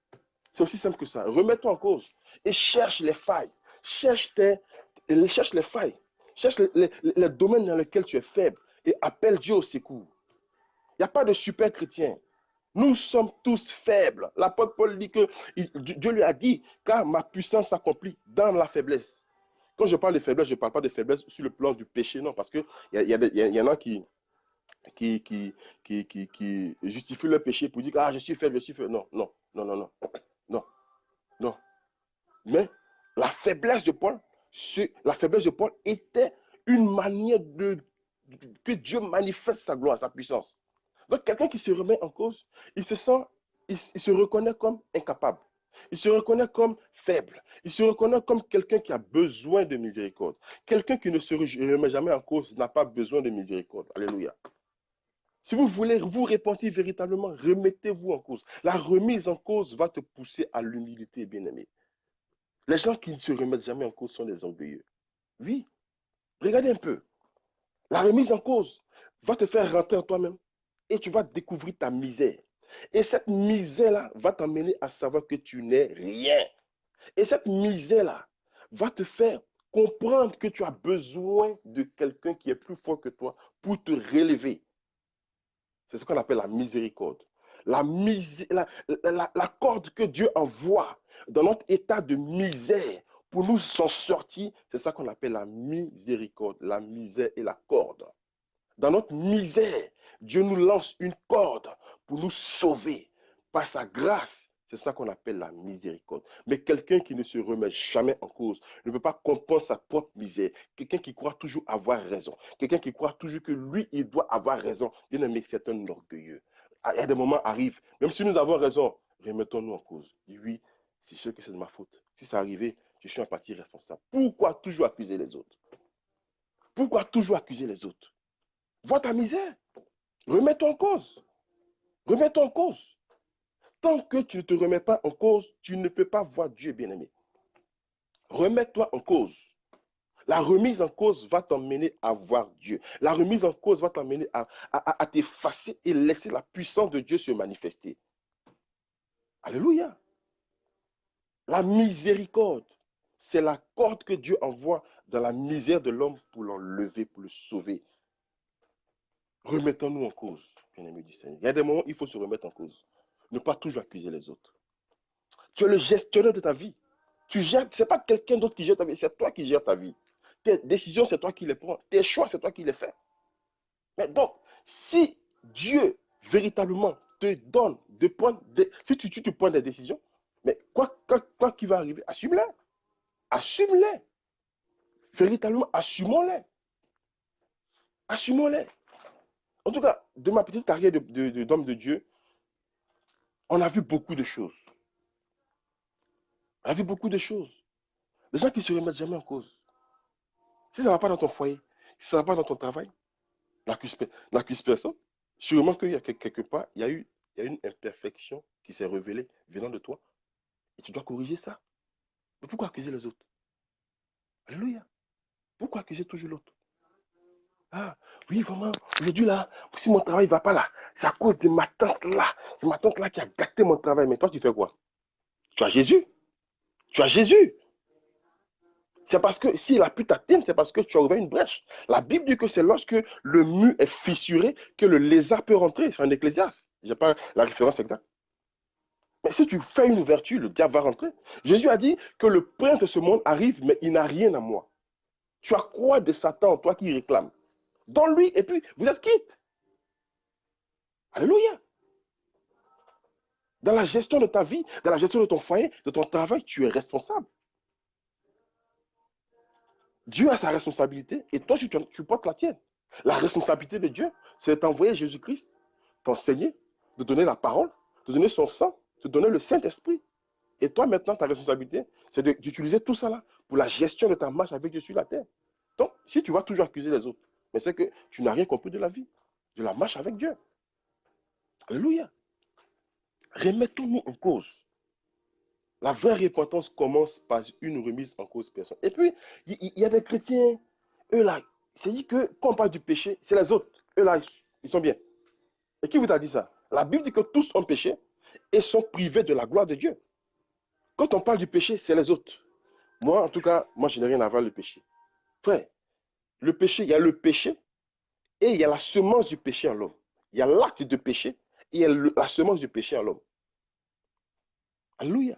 C'est aussi simple que ça. Remets-toi en cause et cherche les failles. Cherche, cherche les failles. Cherche les domaines dans lesquels tu es faible et appelle Dieu au secours. Il n'y a pas de super chrétien. Nous sommes tous faibles. L'apôtre Paul dit que Dieu lui a dit, car ma puissance s'accomplit dans la faiblesse. Quand je parle de faiblesse, je ne parle pas de faiblesse sur le plan du péché, non, parce qu'il y en a qui, qui, qui justifient le péché pour dire, ah, je suis faible, je suis faible. Non, non, non, non, non, non, non. Mais la faiblesse de Paul était une manière que Dieu manifeste sa gloire, sa puissance. Donc, quelqu'un qui se remet en cause, il se sent, il se reconnaît comme incapable. Il se reconnaît comme faible. Il se reconnaît comme quelqu'un qui a besoin de miséricorde. Quelqu'un qui ne se remet jamais en cause n'a pas besoin de miséricorde. Alléluia. Si vous voulez vous repentir véritablement, remettez-vous en cause. La remise en cause va te pousser à l'humilité, bien-aimé. Les gens qui ne se remettent jamais en cause sont des orgueilleux. Oui, regardez un peu. La remise en cause va te faire rentrer en toi-même et tu vas découvrir ta misère. Et cette misère-là va t'amener à savoir que tu n'es rien. Et cette misère-là va te faire comprendre que tu as besoin de quelqu'un qui est plus fort que toi pour te relever. C'est ce qu'on appelle la miséricorde. La corde que Dieu envoie dans notre état de misère pour nous en sortir, c'est ça qu'on appelle la miséricorde, la misère et la corde. Dans notre misère, Dieu nous lance une corde pour nous sauver. Par sa grâce, c'est ça qu'on appelle la miséricorde. Mais quelqu'un qui ne se remet jamais en cause ne peut pas comprendre sa propre misère. Quelqu'un qui croit toujours avoir raison. Quelqu'un qui croit toujours que lui, il doit avoir raison. Bien aimé, c'est un orgueilleux. Il y a des moments arrivent, même si nous avons raison, remettons-nous en cause. Oui, c'est sûr que c'est de ma faute. Si ça arrivait, je suis en partie responsable. Pourquoi toujours accuser les autres? Pourquoi toujours accuser les autres? Vois ta misère. Remets-toi en cause. Remets-toi en cause. Tant que tu ne te remets pas en cause, tu ne peux pas voir Dieu, bien-aimé. Remets-toi en cause. La remise en cause va t'emmener à voir Dieu. La remise en cause va t'emmener à t'effacer et laisser la puissance de Dieu se manifester. Alléluia. La miséricorde, c'est la corde que Dieu envoie dans la misère de l'homme pour l'enlever, pour le sauver. Remettons-nous en cause, bien-aimé du Seigneur. Il y a des moments où il faut se remettre en cause. Ne pas toujours accuser les autres. Tu es le gestionnaire de ta vie. Tu gères, ce n'est pas quelqu'un d'autre qui gère ta vie, c'est toi qui gères ta vie. Tes décisions, c'est toi qui les prends. Tes choix, c'est toi qui les fais. Mais donc, si Dieu véritablement te donne de prendre si tu te prends des décisions, mais quoi qui va arriver, assume-les. Assume-les. Véritablement, assumons-les. Assumons-les. En tout cas, de ma petite carrière d'homme de Dieu, on a vu beaucoup de choses. On a vu beaucoup de choses. Des gens qui ne se remettent jamais en cause. Si ça ne va pas dans ton foyer, si ça ne va pas dans ton travail, n'accuse personne. Sûrement qu'il y a quelque part, il y a une imperfection qui s'est révélée venant de toi. Et tu dois corriger ça. Mais pourquoi accuser les autres? Alléluia. Pourquoi accuser toujours l'autre? Ah, oui, vraiment, aujourd'hui là, si mon travail ne va pas là, c'est à cause de ma tante là. C'est ma tante là qui a gâté mon travail. Mais toi, tu fais quoi? Tu as Jésus. Tu as Jésus. C'est parce que s'il a pu t'atteindre, c'est parce que tu as ouvert une brèche. La Bible dit que c'est lorsque le mur est fissuré que le lézard peut rentrer. C'est un Ecclésiaste. Je n'ai pas la référence exacte. Mais si tu fais une ouverture, le diable va rentrer. Jésus a dit que le prince de ce monde arrive, mais il n'a rien à moi. Tu as quoi de Satan, toi qui réclame? Donne-lui et puis vous êtes quitte. Alléluia. Dans la gestion de ta vie, dans la gestion de ton foyer, de ton travail, tu es responsable. Dieu a sa responsabilité et toi, tu portes la tienne. La responsabilité de Dieu, c'est d'envoyer Jésus-Christ, t'enseigner, de donner la parole, de donner son sang, de donner le Saint-Esprit. Et toi, maintenant, ta responsabilité, c'est d'utiliser tout ça là pour la gestion de ta marche avec Dieu sur la terre. Donc, si tu vas toujours accuser les autres, mais c'est que tu n'as rien compris de la vie, de la marche avec Dieu. Alléluia. Remettons-nous en cause. La vraie repentance commence par une remise en cause personne. Et puis, il y a des chrétiens, eux là, c'est dit que quand on parle du péché, c'est les autres. Eux là, ils sont bien. Et qui vous a dit ça? La Bible dit que tous ont péché et sont privés de la gloire de Dieu. Quand on parle du péché, c'est les autres. Moi, en tout cas, moi, je n'ai rien à voir avec le péché. Frère, le péché, il y a le péché et il y a la semence du péché en l'homme. Il y a l'acte de péché et il y a la semence du péché en l'homme. Alléluia.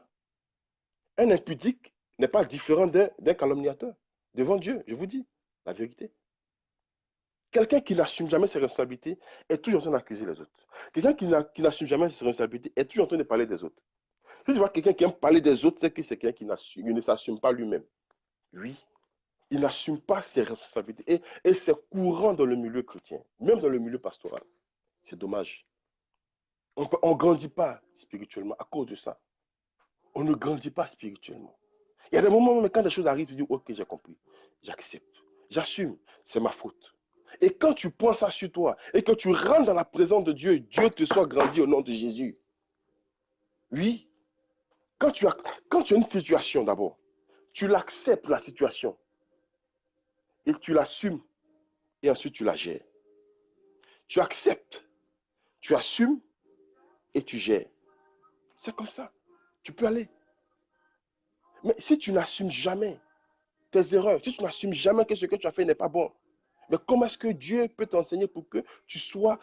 Un impudique n'est pas différent d'un calomniateur devant Dieu, je vous dis la vérité. Quelqu'un qui n'assume jamais ses responsabilités est toujours en train d'accuser les autres. Quelqu'un qui n'assume jamais ses responsabilités est toujours en train de parler des autres. Si tu vois quelqu'un qui aime parler des autres, c'est que c'est quelqu'un qui ne s'assume pas lui-même. Oui, il n'assume pas ses responsabilités. Et c'est courant dans le milieu chrétien, même dans le milieu pastoral. C'est dommage. On ne grandit pas spirituellement à cause de ça. On ne grandit pas spirituellement. Il y a des moments où quand des choses arrivent, tu dis, ok, j'ai compris, j'accepte, j'assume, c'est ma faute. Et quand tu prends ça sur toi et que tu rentres dans la présence de Dieu, Dieu te soit grandi au nom de Jésus. Oui, quand tu as une situation d'abord, tu l'acceptes la situation et tu l'assumes et ensuite tu la gères. Tu acceptes, tu assumes et tu gères. C'est comme ça. Tu peux aller. Mais si tu n'assumes jamais tes erreurs, si tu n'assumes jamais que ce que tu as fait n'est pas bon, mais comment est-ce que Dieu peut t'enseigner pour que tu sois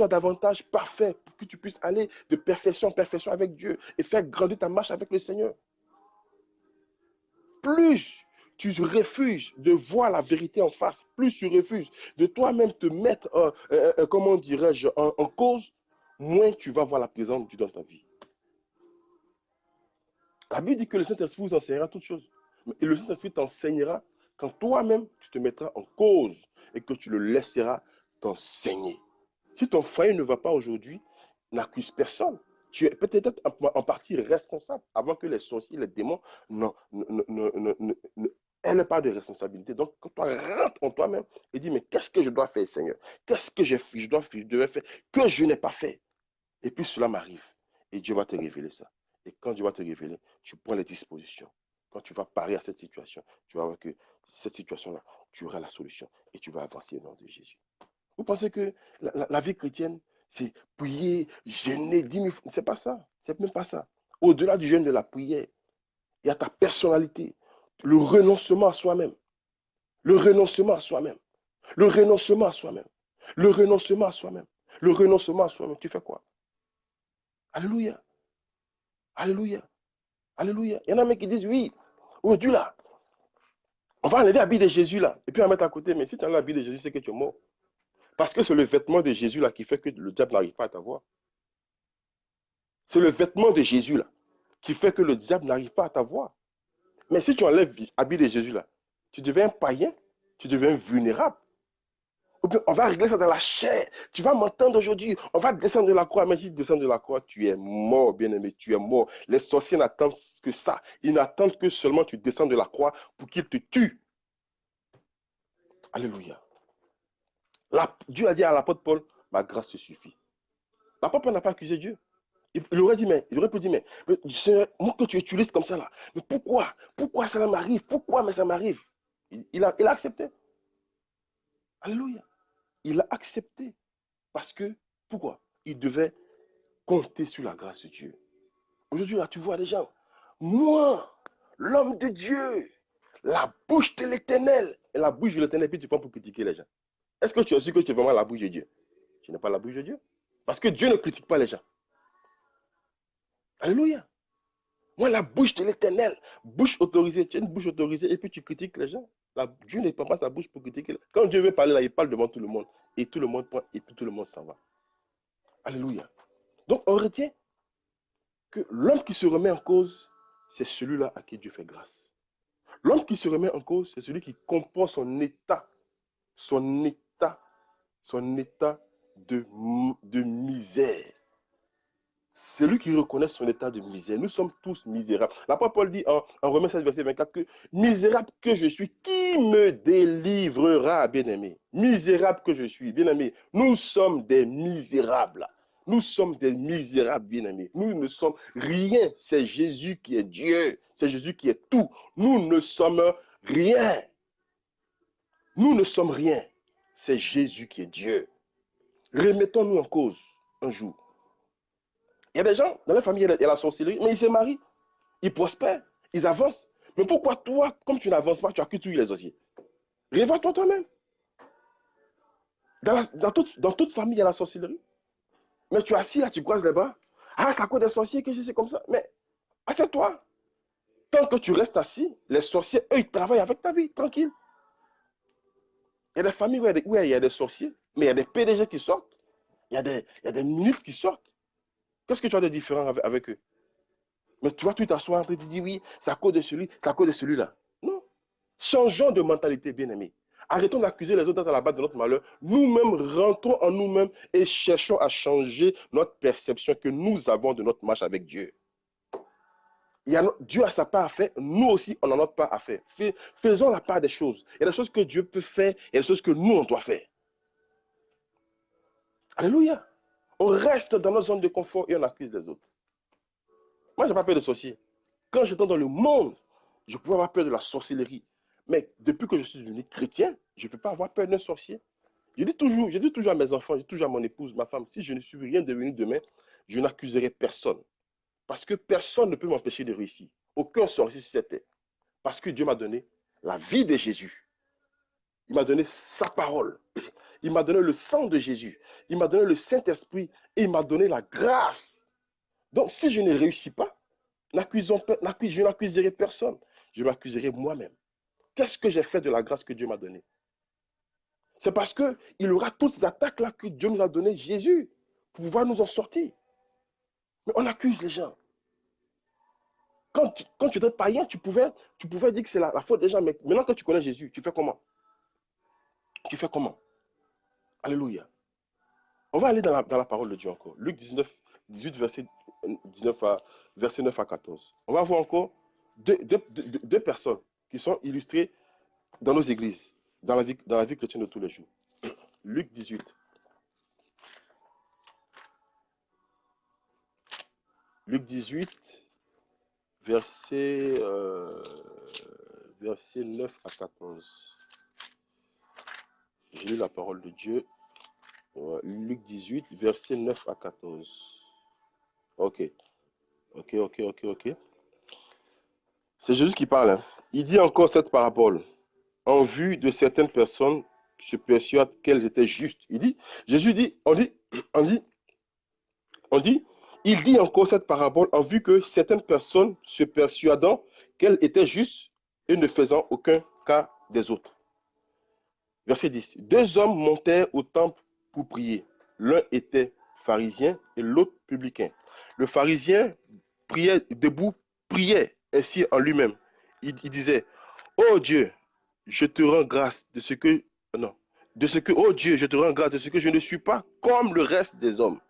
davantage parfait, pour que tu puisses aller de perfection en perfection avec Dieu et faire grandir ta marche avec le Seigneur? Plus tu refuses de voir la vérité en face, plus tu refuses de toi-même te mettre, comment dirais-je, en cause, moins tu vas voir la présence de Dieu dans ta vie. La Bible dit que le Saint-Esprit vous enseignera toutes choses. Et le Saint-Esprit t'enseignera quand toi-même tu te mettras en cause et que tu le laisseras t'enseigner. Si ton foyer ne va pas aujourd'hui, n'accuse personne. Tu es peut-être en partie responsable avant que les sorciers, les démons n'aient pas de responsabilité. Donc, quand toi rentre en toi-même et dis, mais qu'est-ce que je dois faire, Seigneur? Qu'est-ce que je devais faire que je n'ai pas fait? Et puis cela m'arrive. Et Dieu va te révéler ça. Et quand Dieu va te révéler, tu prends les dispositions. Quand tu vas parer à cette situation, tu vas voir que cette situation-là, tu auras la solution et tu vas avancer au nom de Jésus. Vous pensez que la vie chrétienne, c'est prier, jeûner, 10 000 fois. C'est pas ça. C'est même pas ça. Au-delà du jeûne de la prière, il y a ta personnalité, le renoncement à soi-même, le renoncement à soi-même, le renoncement à soi-même, le renoncement à soi-même, le renoncement à soi-même. Tu fais quoi? Alléluia. Alléluia. Alléluia. Il y en a même qui disent, oui, aujourd'hui là, on va enlever l'habit de Jésus là, et puis on va mettre à côté. Mais si tu enlèves l'habit de Jésus, c'est que tu es mort. Parce que c'est le vêtement de Jésus là qui fait que le diable n'arrive pas à t'avoir. C'est le vêtement de Jésus là qui fait que le diable n'arrive pas à t'avoir. Mais si tu enlèves l'habit de Jésus là, tu deviens païen, tu deviens vulnérable. Ou bien on va régler ça dans la chair. Tu vas m'entendre aujourd'hui. On va descendre de la croix. Mais si tu descends de la croix, tu es mort, bien-aimé. Tu es mort. Les sorciers n'attendent que ça. Ils n'attendent que seulement tu descends de la croix pour qu'ils te tuent. Alléluia. Dieu a dit à l'apôtre Paul, ma grâce te suffit. L'apôtre Paul n'a pas accusé Dieu. Il aurait dit, mais, il aurait pu dire, mais Seigneur, moi que tu utilises comme ça là, mais pourquoi? Pourquoi ça m'arrive? Pourquoi mais ça m'arrive? Il a accepté. Alléluia. Il a accepté. Parce que, pourquoi? Il devait compter sur la grâce de Dieu. Aujourd'hui, là, tu vois les gens. Moi, l'homme de Dieu, la bouche de l'éternel. Et la bouche de l'éternel, puis tu prends pour critiquer les gens. Est-ce que tu es sûr que tu es vraiment la bouche de Dieu? Tu n'es pas la bouche de Dieu. Parce que Dieu ne critique pas les gens. Alléluia. Moi, la bouche de l'éternel, bouche autorisée, tu as une bouche autorisée et puis tu critiques les gens. Dieu ne prend pas sa bouche pour critiquer. Quand Dieu veut parler, là, il parle devant tout le monde. Et tout le monde prend et puis tout le monde s'en va. Alléluia. Donc, on retient que l'homme qui se remet en cause, c'est celui-là à qui Dieu fait grâce. L'homme qui se remet en cause, c'est celui qui comprend son état, son état de misère. C'est lui qui reconnaît son état de misère. Nous sommes tous misérables. L'apôtre Paul dit en Romains 16, verset 24 que misérable que je suis, qui me délivrera, bien-aimé? Misérable que je suis, bien-aimé. Nous sommes des misérables. Nous sommes des misérables, bien-aimés. Nous ne sommes rien. C'est Jésus qui est Dieu. C'est Jésus qui est tout. Nous ne sommes rien. Nous ne sommes rien. C'est Jésus qui est Dieu. Remettons-nous en cause un jour. Il y a des gens, dans la famille, il y a la sorcellerie, mais ils se marient, ils prospèrent, ils avancent. Mais pourquoi toi, comme tu n'avances pas, tu accuses tous les sorciers? Réveille-toi toi-même. Dans toute famille, il y a la sorcellerie. Mais tu es assis là, tu croises les bras. Ah, c'est à cause des sorciers que je sais comme ça. Mais assieds-toi. Tant que tu restes assis, les sorciers, eux, ils travaillent avec ta vie, tranquille. Il y a des familles où il y a des sorciers, mais il y a des PDG qui sortent. Il y a des ministres qui sortent. Qu'est-ce que tu as de différent avec eux? Mais tu vas tout t'asseoir et te dire oui, c'est à cause de celui, c'est à cause de celui-là. Non. Changeons de mentalité, bien-aimés. Arrêtons d'accuser les autres d'être à la base de notre malheur. Nous-mêmes rentrons en nous-mêmes et cherchons à changer notre perception que nous avons de notre marche avec Dieu. Dieu a sa part à faire, nous aussi, on a notre part à faire. Faisons la part des choses. Il y a des choses que Dieu peut faire, il y a des choses que nous, on doit faire. Alléluia. On reste dans notre zone de confort et on accuse les autres. Moi, je n'ai pas peur de sorciers. Quand j'étais dans le monde, je pouvais avoir peur de la sorcellerie. Mais depuis que je suis devenu chrétien, je ne peux pas avoir peur d'un sorcier. Je dis toujours à mes enfants, je dis toujours à mon épouse, ma femme, si je ne suis rien devenu demain, je n'accuserai personne. Parce que personne ne peut m'empêcher de réussir. Aucun sorcier sur cette terre. Parce que Dieu m'a donné la vie de Jésus. Il m'a donné sa parole. Il m'a donné le sang de Jésus. Il m'a donné le Saint-Esprit et il m'a donné la grâce. Donc, si je ne réussis pas, je n'accuserai personne. Je m'accuserai moi-même. Qu'est-ce que j'ai fait de la grâce que Dieu m'a donnée? C'est parce qu'il aura toutes ces attaques-là que Dieu nous a donné Jésus pour pouvoir nous en sortir. Mais on accuse les gens. Quand tu étais païen, tu pouvais dire que c'est la faute des gens. Mais maintenant que tu connais Jésus, tu fais comment? Tu fais comment? Alléluia. On va aller dans la parole de Dieu encore. Luc 19, 18, verset 9 à 14. On va voir encore deux personnes qui sont illustrées dans nos églises, dans la vie chrétienne de tous les jours. Luc 18. Luc 18, verset, verset 9 à 14. J'ai lu la parole de Dieu. Luc 18, verset 9 à 14. Ok. Ok. C'est Jésus qui parle. Hein. Il dit encore cette parabole. En vue de certaines personnes qui se persuadent qu'elles étaient justes. Jésus dit, on dit, il dit encore cette parabole en vue que certaines personnes se persuadant qu'elles étaient justes et ne faisant aucun cas des autres. Verset 10. Deux hommes montèrent au temple pour prier. L'un était pharisien et l'autre publicain. Le pharisien priait debout, priait ainsi en lui-même. Il disait, oh Dieu, je te rends grâce de ce que, non, oh Dieu, je te rends grâce de ce que je ne suis pas comme le reste des hommes,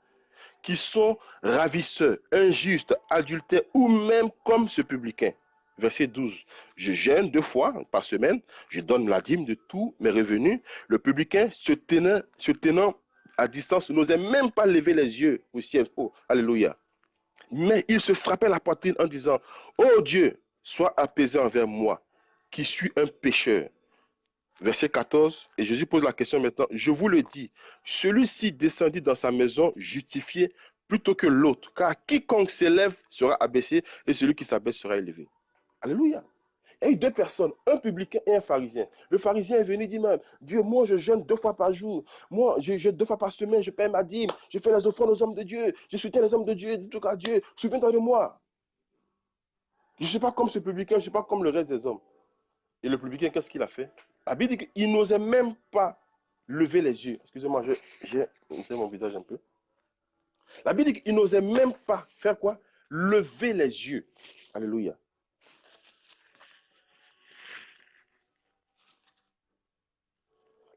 qui sont ravisseurs, injustes, adultères ou même comme ce publicain. Verset 12. Je jeûne 2 fois par semaine, je donne la dîme de tous mes revenus. Le publicain, se tenant à distance, n'osait même pas lever les yeux au ciel. Oh, alléluia. Mais il se frappait la poitrine en disant, oh Dieu, sois apaisé envers moi, qui suis un pécheur. Verset 14, et Jésus pose la question maintenant, je vous le dis, celui-ci descendit dans sa maison justifié plutôt que l'autre, car quiconque s'élève sera abaissé et celui qui s'abaisse sera élevé. Alléluia. Il y a eu deux personnes, un publicain et un pharisien. Le pharisien est venu dire même, Dieu, moi je jeûne 2 fois par jour, moi je jeûne 2 fois par semaine, je paie ma dîme, je fais les offrandes aux hommes de Dieu, je soutiens les hommes de Dieu, en tout cas Dieu, souviens-toi de moi. Je ne suis pas comme ce publicain, je ne suis pas comme le reste des hommes. Et le publicain, qu'est-ce qu'il a fait? La Bible dit qu'il n'osait même pas lever les yeux. Excusez-moi, j'ai mon visage un peu. La Bible dit qu'il n'osait même pas faire quoi? Lever les yeux. Alléluia.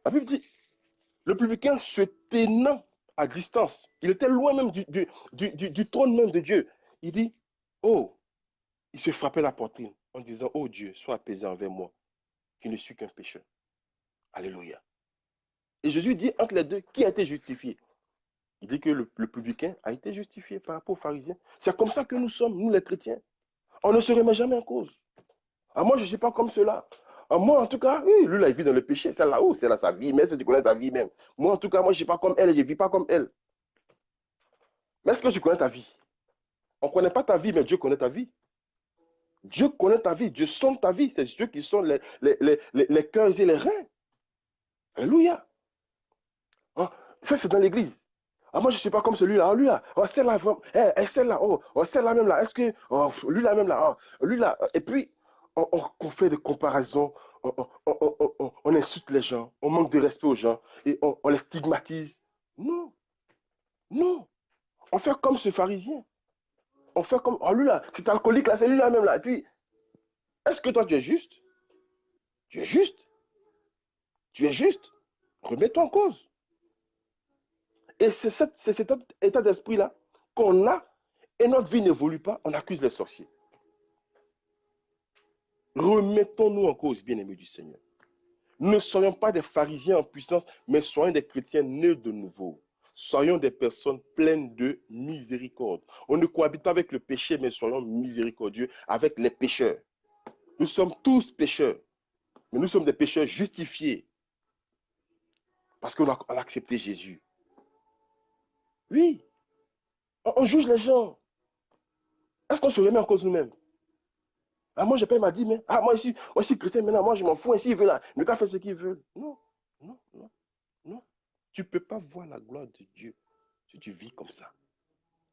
La Bible dit, le publicain se tenant à distance, il était loin même du trône même de Dieu. Il dit, oh, il se frappait la poitrine en disant, oh Dieu, sois apaisé envers moi, qui ne suis qu'un pécheur. Alléluia. Et Jésus dit entre les deux, qui a été justifié? Il dit que le publicain a été justifié par rapport aux pharisiens. C'est comme ça que nous sommes, nous les chrétiens. On ne se remet jamais en cause. Ah, moi, je ne suis pas comme cela. Ah, moi, en tout cas, oui, lui, là, il vit dans le péché. C'est là où c'est là sa vie, mais si tu connais ta vie même. Moi, en tout cas, moi, je ne suis pas comme elle, je ne vis pas comme elle. Mais est-ce que tu connais ta vie? On ne connaît pas ta vie, mais Dieu connaît ta vie. Dieu connaît ta vie, Dieu sonde ta vie. C'est Dieu qui sonde les cœurs et les reins. Alléluia. Hein? Ça, c'est dans l'église. Ah, moi, je ne suis pas comme celui-là. Ah, lui là, oh, celle-là, celle-là, oh, celle-là même là. Est-ce que, oh, lui-là même là, oh, lui-là. Et puis, on fait des comparaisons, on insulte les gens, on manque de respect aux gens et on les stigmatise. Non, non. On fait comme ce pharisien. On fait comme, oh, lui là, c'est alcoolique là, c'est lui là même là. Et puis, est-ce que toi, tu es juste? Tu es juste? Tu es juste? Remets-toi en cause. Et c'est cet état d'esprit-là qu'on a et notre vie n'évolue pas, on accuse les sorciers. Remettons-nous en cause, bien-aimés du Seigneur. Ne soyons pas des pharisiens en puissance, mais soyons des chrétiens nés de nouveau. Soyons des personnes pleines de miséricorde. On ne cohabite pas avec le péché, mais soyons miséricordieux avec les pécheurs. Nous sommes tous pécheurs, mais nous sommes des pécheurs justifiés parce qu'on a accepté Jésus. Oui, on juge les gens. Est-ce qu'on se remet en cause nous-mêmes? Ah, moi, je paye ma dîme. Ah, moi, je suis chrétien maintenant. Moi, je m'en fous. S'ils veulent, le gars fait ce qu'il veut. Non, non, non, non. Tu ne peux pas voir la gloire de Dieu si tu vis comme ça.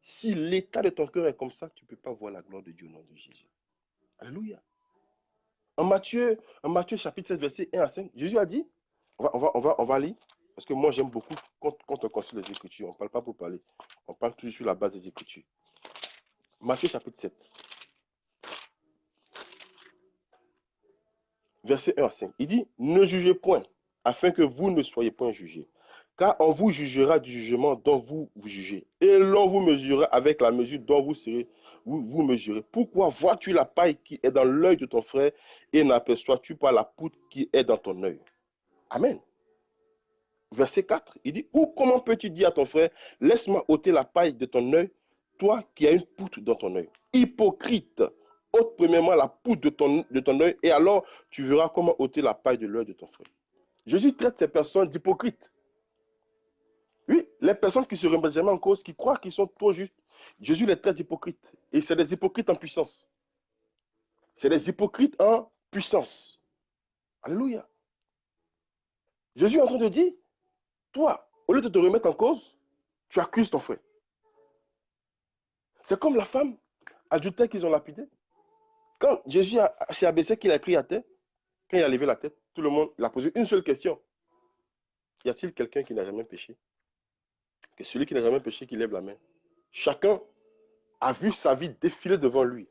Si l'état de ton cœur est comme ça, tu ne peux pas voir la gloire de Dieu au nom de Jésus. Alléluia. En Matthieu chapitre 7, verset 1 à 5, Jésus a dit, on va lire, parce que moi j'aime beaucoup quand on consulte les Écritures. On ne parle pas pour parler. On parle toujours sur la base des Écritures. Matthieu chapitre 7, verset 1 à 5. Il dit, ne jugez point, afin que vous ne soyez point jugés. Car on vous jugera du jugement dont vous vous jugez. Et l'on vous mesurera avec la mesure dont vous mesurez. Pourquoi vois-tu la paille qui est dans l'œil de ton frère et n'aperçois-tu pas la poutre qui est dans ton œil? Amen. Verset 4, il dit, ou comment peux-tu dire à ton frère, laisse-moi ôter la paille de ton œil, toi qui as une poutre dans ton œil? Hypocrite, ôte premièrement la poutre de ton œil, et alors tu verras comment ôter la paille de l'œil de ton frère. Jésus traite ces personnes d'hypocrites. Oui, les personnes qui se remettent jamais en cause, qui croient qu'ils sont trop justes, Jésus les traite d'hypocrites. Et c'est des hypocrites en puissance. C'est des hypocrites en puissance. Alléluia. Jésus est en train de dire, toi, au lieu de te remettre en cause, tu accuses ton frère. C'est comme la femme adultère qu'ils ont lapidée. Quand Jésus s'est abaissé, qu'il a pris à terre, quand il a levé la tête, tout le monde l'a posé une seule question. Y a-t-il quelqu'un qui n'a jamais péché? Que celui qui n'a jamais péché, qui lève la main. Chacun a vu sa vie défiler devant lui.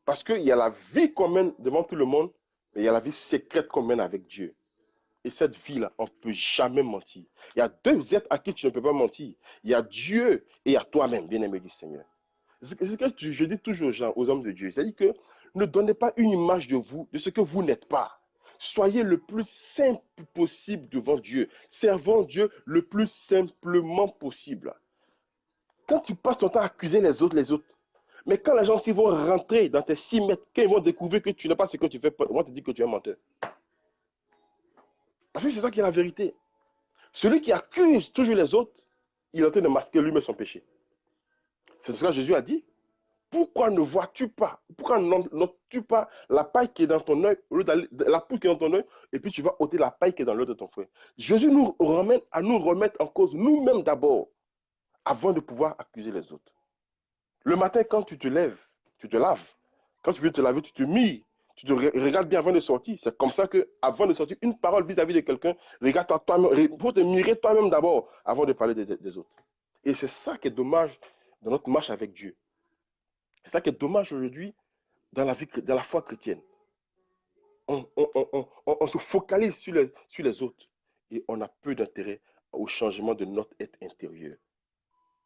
Parce qu'il y a la vie qu'on mène devant tout le monde, mais il y a la vie secrète qu'on mène avec Dieu. Et cette vie-là, on ne peut jamais mentir. Il y a deux êtres à qui tu ne peux pas mentir. Il y a Dieu et il y a toi-même, bien-aimé du Seigneur. C'est ce que je dis toujours aux gens, aux hommes de Dieu. C'est-à-dire que ne donnez pas une image de vous, de ce que vous n'êtes pas. Soyez le plus simple possible devant Dieu. Servons Dieu le plus simplement possible. Quand tu passes ton temps à accuser les autres, mais quand les gens s'y vont rentrer dans tes 6 mètres, quand ils vont découvrir que tu n'es pas ce que tu fais, ils vont te dire que tu es un menteur. Parce que c'est ça qui est la vérité. Celui qui accuse toujours les autres, il est en train de masquer lui-même son péché. C'est pour ça que Jésus a dit, pourquoi ne vois-tu pas, pourquoi n'ôtes-tu pas la paille qui est dans ton œil, la poutre qui est dans ton œil, et puis tu vas ôter la paille qui est dans l'œil de ton frère. Jésus nous ramène à nous remettre en cause nous-mêmes d'abord, avant de pouvoir accuser les autres. Le matin, quand tu te lèves, tu te laves. Quand tu veux te laver, tu te mires. Tu te regardes bien avant de sortir. C'est comme ça que, avant de sortir, une parole vis-à-vis de quelqu'un, regarde-toi toi-même. Il faut te mirer toi-même d'abord avant de parler des autres. Et c'est ça qui est dommage dans notre marche avec Dieu. C'est ça qui est dommage aujourd'hui dans la foi chrétienne. On se focalise sur les autres et on a peu d'intérêt au changement de notre être intérieur.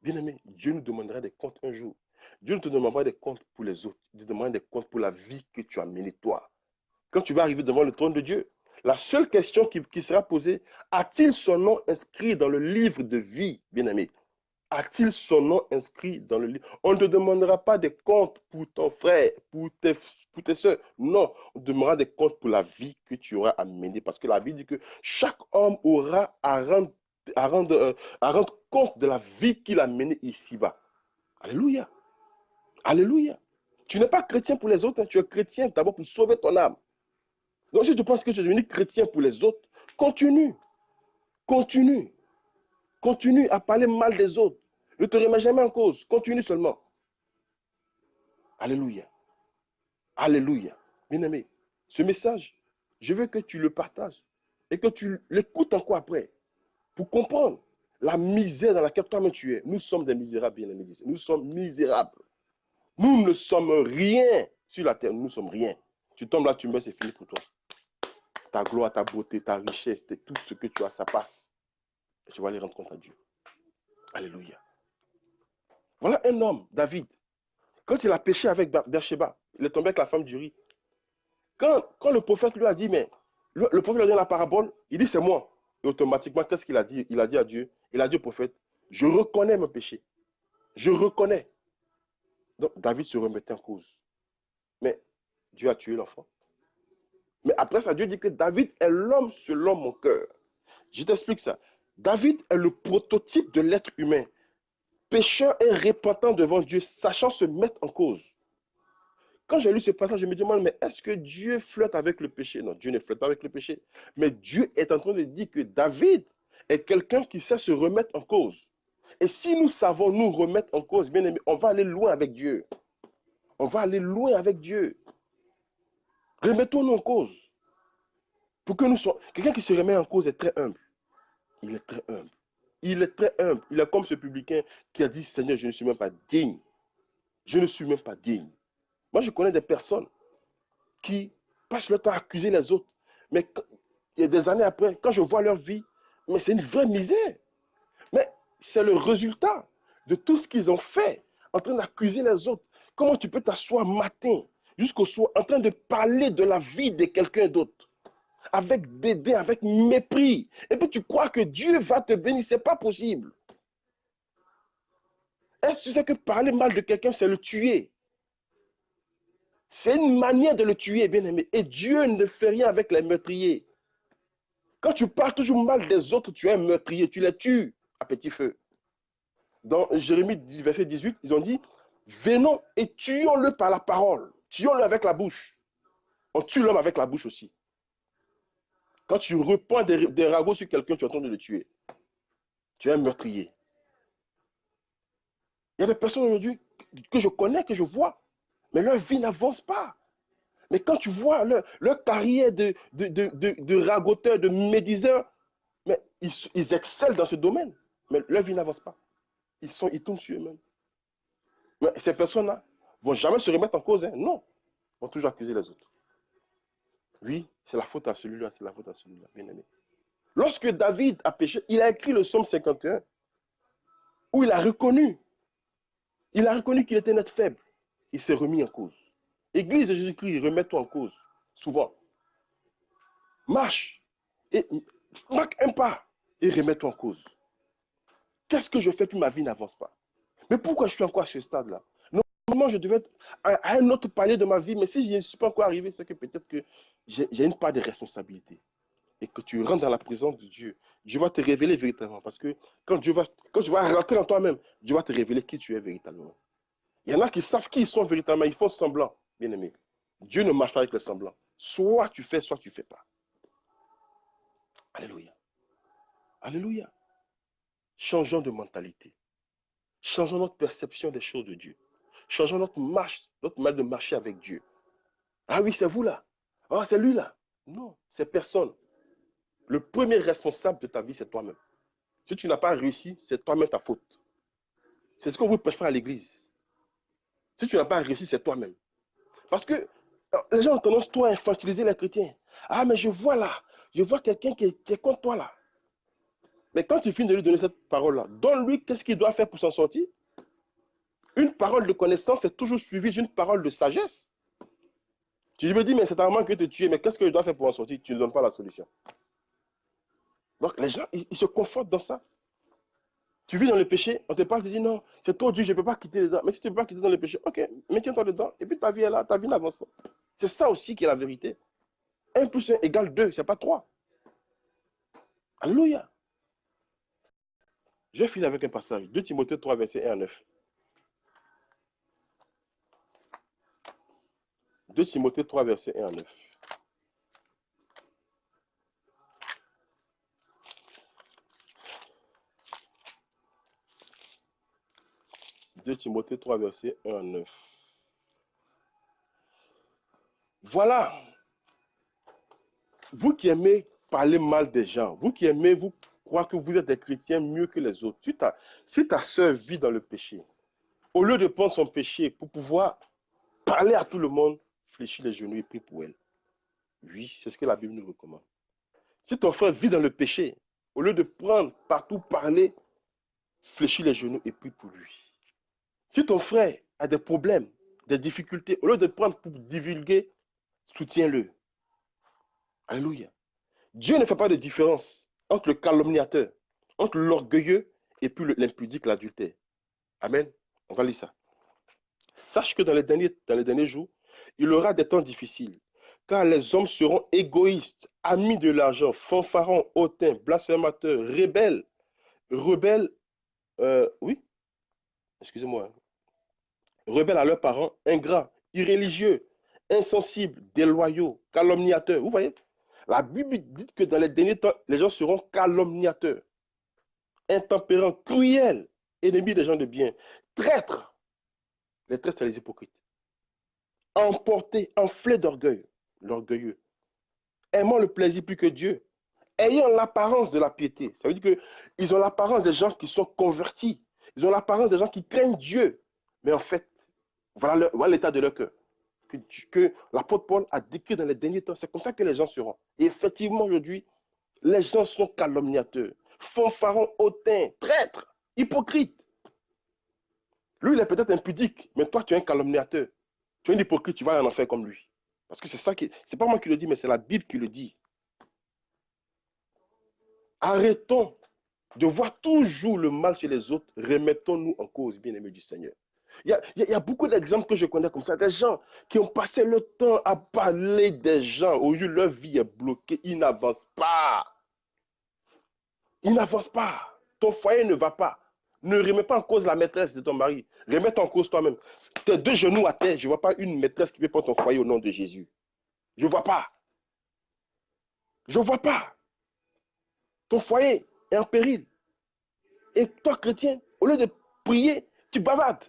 Bien aimé, Dieu nous demandera des comptes un jour. Dieu ne te demande pas des comptes pour les autres. Il te demande des comptes pour la vie que tu as menée toi. Quand tu vas arriver devant le trône de Dieu, la seule question qui sera posée, a-t-il son nom inscrit dans le livre de vie, bien aimé? a-t-il son nom inscrit dans le livre? On ne te demandera pas des comptes pour ton frère, pour tes soeurs. Non, on te demandera des comptes pour la vie que tu auras à mener. Parce que la Bible dit que chaque homme aura à rendre compte de la vie qu'il a menée ici-bas. Alléluia. Alléluia. Tu n'es pas chrétien pour les autres, hein. Tu es chrétien d'abord pour sauver ton âme. Donc si tu penses que tu es devenu chrétien pour les autres, continue. Continue. Continue à parler mal des autres. Ne te remets jamais en cause. Continue seulement. Alléluia. Alléluia. Bien-aimé, ce message, je veux que tu le partages et que tu l'écoutes encore après pour comprendre la misère dans laquelle toi-même tu es. Nous sommes des misérables, bien-aimés. Nous sommes misérables. Nous ne sommes rien sur la terre. Nous ne sommes rien. Tu tombes là, tu meurs, c'est fini pour toi. Ta gloire, ta beauté, ta richesse, tout ce que tu as, ça passe. Et tu vas aller rendre compte à Dieu. Alléluia. Voilà un homme, David. Quand il a péché avec Bathsheba, il est tombé avec la femme d'Uri. Quand le prophète lui a dit, mais le prophète lui a dit la parabole, il dit c'est moi. Et automatiquement, qu'est-ce qu'il a dit? Il a dit à Dieu, il a dit au prophète, je reconnais mon péché. Je reconnais. Donc David se remettait en cause. Mais Dieu a tué l'enfant. Mais après ça, Dieu dit que David est l'homme selon mon cœur. Je t'explique ça. David est le prototype de l'être humain, pécheur et repentant devant Dieu, sachant se mettre en cause. Quand j'ai lu ce passage, je me demande, mais est-ce que Dieu flotte avec le péché? Non, Dieu ne flotte pas avec le péché. Mais Dieu est en train de dire que David est quelqu'un qui sait se remettre en cause. Et si nous savons nous remettre en cause, bien aimé, on va aller loin avec Dieu. On va aller loin avec Dieu. Remettons-nous en cause. Pour que nous soyons... Quelqu'un qui se remet en cause est très humble. Il est très humble. Il est très humble. Il est comme ce publicain qui a dit, Seigneur, je ne suis même pas digne. Je ne suis même pas digne. Moi, je connais des personnes qui passent leur temps à accuser les autres. Mais il y a des années après, quand je vois leur vie, mais c'est une vraie misère. Mais c'est le résultat de tout ce qu'ils ont fait, en train d'accuser les autres. Comment tu peux t'asseoir matin jusqu'au soir en train de parler de la vie de quelqu'un d'autre, avec dédain, avec mépris, et puis tu crois que Dieu va te bénir? C'est pas possible. Est-ce que tu sais que parler mal de quelqu'un, c'est le tuer? C'est une manière de le tuer, bien aimé. Et Dieu ne fait rien avec les meurtriers. Quand tu parles toujours mal des autres, tu es un meurtrier, tu les tues à petit feu. Dans Jérémie verset 18, ils ont dit, venons et tuons-le par la parole. Tuons-le avec la bouche. On tue l'homme avec la bouche aussi. Quand tu reprends des ragots sur quelqu'un, tu es en train de le tuer. Tu es un meurtrier. Il y a des personnes aujourd'hui que je connais, que je vois, mais leur vie n'avance pas. Mais quand tu vois leur carrière de ragoteur, de médiseur, mais ils excellent dans ce domaine. Mais leur vie n'avance pas. Ils tombent sur eux-mêmes. Mais ces personnes-là ne vont jamais se remettre en cause. Hein. Non. Ils vont toujours accuser les autres. Oui, c'est la faute à celui-là, c'est la faute à celui-là, bien aimé. Lorsque David a péché, il a écrit le psaume 51, où il a reconnu qu'il était net faible. Il s'est remis en cause. Église de Jésus-Christ, remets-toi en cause, souvent. Marche, et marque un pas, et remets-toi en cause. Qu'est-ce que je fais puis ma vie n'avance pas? Mais pourquoi je suis encore à ce stade-là? Normalement, je devais être à un autre palier de ma vie, mais si je ne suis pas encore arrivé, c'est que peut-être que j'ai une part de responsabilité. Et que tu rentres dans la présence de Dieu, Dieu va te révéler véritablement. Parce que quand tu vas rentrer en toi-même, Dieu va te révéler qui tu es véritablement. Il y en a qui savent qui ils sont véritablement, ils font semblant, bien aimé. Dieu ne marche pas avec le semblant. Soit tu fais, soit tu ne fais pas. Alléluia. Alléluia. Changeons de mentalité. Changeons notre perception des choses de Dieu. Changeons notre marche, notre mal de marcher avec Dieu. Ah oui, c'est vous là. Ah, c'est lui là. Non, c'est personne. Le premier responsable de ta vie, c'est toi-même. Si tu n'as pas réussi, c'est toi-même ta faute. C'est ce qu'on vous prêche pas à l'église. Si tu n'as pas réussi, c'est toi-même. Parce que les gens ont tendance, toi, à infantiliser les chrétiens. Ah, mais je vois là, je vois quelqu'un qui est contre toi là. Mais quand tu finis de lui donner cette parole-là, donne-lui qu'est-ce qu'il doit faire pour s'en sortir. Une parole de connaissance est toujours suivie d'une parole de sagesse. Tu me dis, mais c'est un moment que te tuer, mais qu'est-ce que je dois faire pour en sortir? Tu ne donnes pas la solution. Donc les gens, ils se confortent dans ça. Tu vis dans le péché, on te parle, tu dis non, c'est trop dur, je ne peux pas quitter dedans. Mais si tu ne peux pas quitter dans le péché, ok, maintiens-toi dedans, et puis ta vie est là, ta vie n'avance pas. C'est ça aussi qui est la vérité. 1 plus 1 égale 2, c'est pas 3. Alléluia. Je vais finir avec un passage. 2 Timothée 3, verset 1 à 9. 2 Timothée 3, verset 1 à 9. 2 Timothée 3, verset 1 à 9. Voilà. Vous qui aimez parler mal des gens, vous qui aimez vous croire que vous êtes des chrétiens mieux que les autres, si ta soeur vit dans le péché, au lieu de prendre son péché pour pouvoir parler à tout le monde, fléchis les genoux et prie pour elle. Oui, c'est ce que la Bible nous recommande. Si ton frère vit dans le péché, au lieu de prendre partout parler, fléchis les genoux et prie pour lui. Si ton frère a des problèmes, des difficultés, au lieu de prendre pour divulguer, soutiens-le. Alléluia. Dieu ne fait pas de différence entre le calomniateur, entre l'orgueilleux et puis l'impudique, l'adultère. Amen. On va lire ça. Sache que dans les derniers jours, il y aura des temps difficiles, car les hommes seront égoïstes, amis de l'argent, fanfarons, hautains, blasphémateurs, rebelles, oui, excusez-moi, rebelles à leurs parents, ingrats, irréligieux, insensibles, déloyaux, calomniateurs. Vous voyez, la Bible dit que dans les derniers temps, les gens seront calomniateurs, intempérants, cruels, ennemis des gens de bien, traîtres. Les traîtres, c'est les hypocrites. Emportés, enflés d'orgueil, l'orgueilleux, aimant le plaisir plus que Dieu, ayant l'apparence de la piété. Ça veut dire qu'ils ont l'apparence des gens qui sont convertis. Ils ont l'apparence des gens qui craignent Dieu. Mais en fait, voilà l'état de leur cœur. Que l'apôtre Paul a décrit dans les derniers temps. C'est comme ça que les gens seront. Et effectivement, aujourd'hui, les gens sont calomniateurs, fanfarons, hautains, traîtres, hypocrites. Lui, il est peut-être impudique, mais toi, tu es un calomniateur. Tu es un hypocrite, tu vas en enfer comme lui. Parce que c'est ça qui. C'est pas moi qui le dis, mais c'est la Bible qui le dit. Arrêtons de voir toujours le mal chez les autres. Remettons-nous en cause, bien-aimés du Seigneur. Il y a beaucoup d'exemples que je connais comme ça. Des gens qui ont passé le temps à parler des gens. Au lieu, leur vie est bloquée. Ils n'avancent pas. Ils n'avancent pas. Ton foyer ne va pas. Ne remets pas en cause la maîtresse de ton mari. Remets en cause toi-même. Tes deux genoux à terre. Je ne vois pas une maîtresse qui veut prendre ton foyer au nom de Jésus. Je ne vois pas. Je ne vois pas. Ton foyer est en péril. Et toi, chrétien, au lieu de prier, tu bavardes.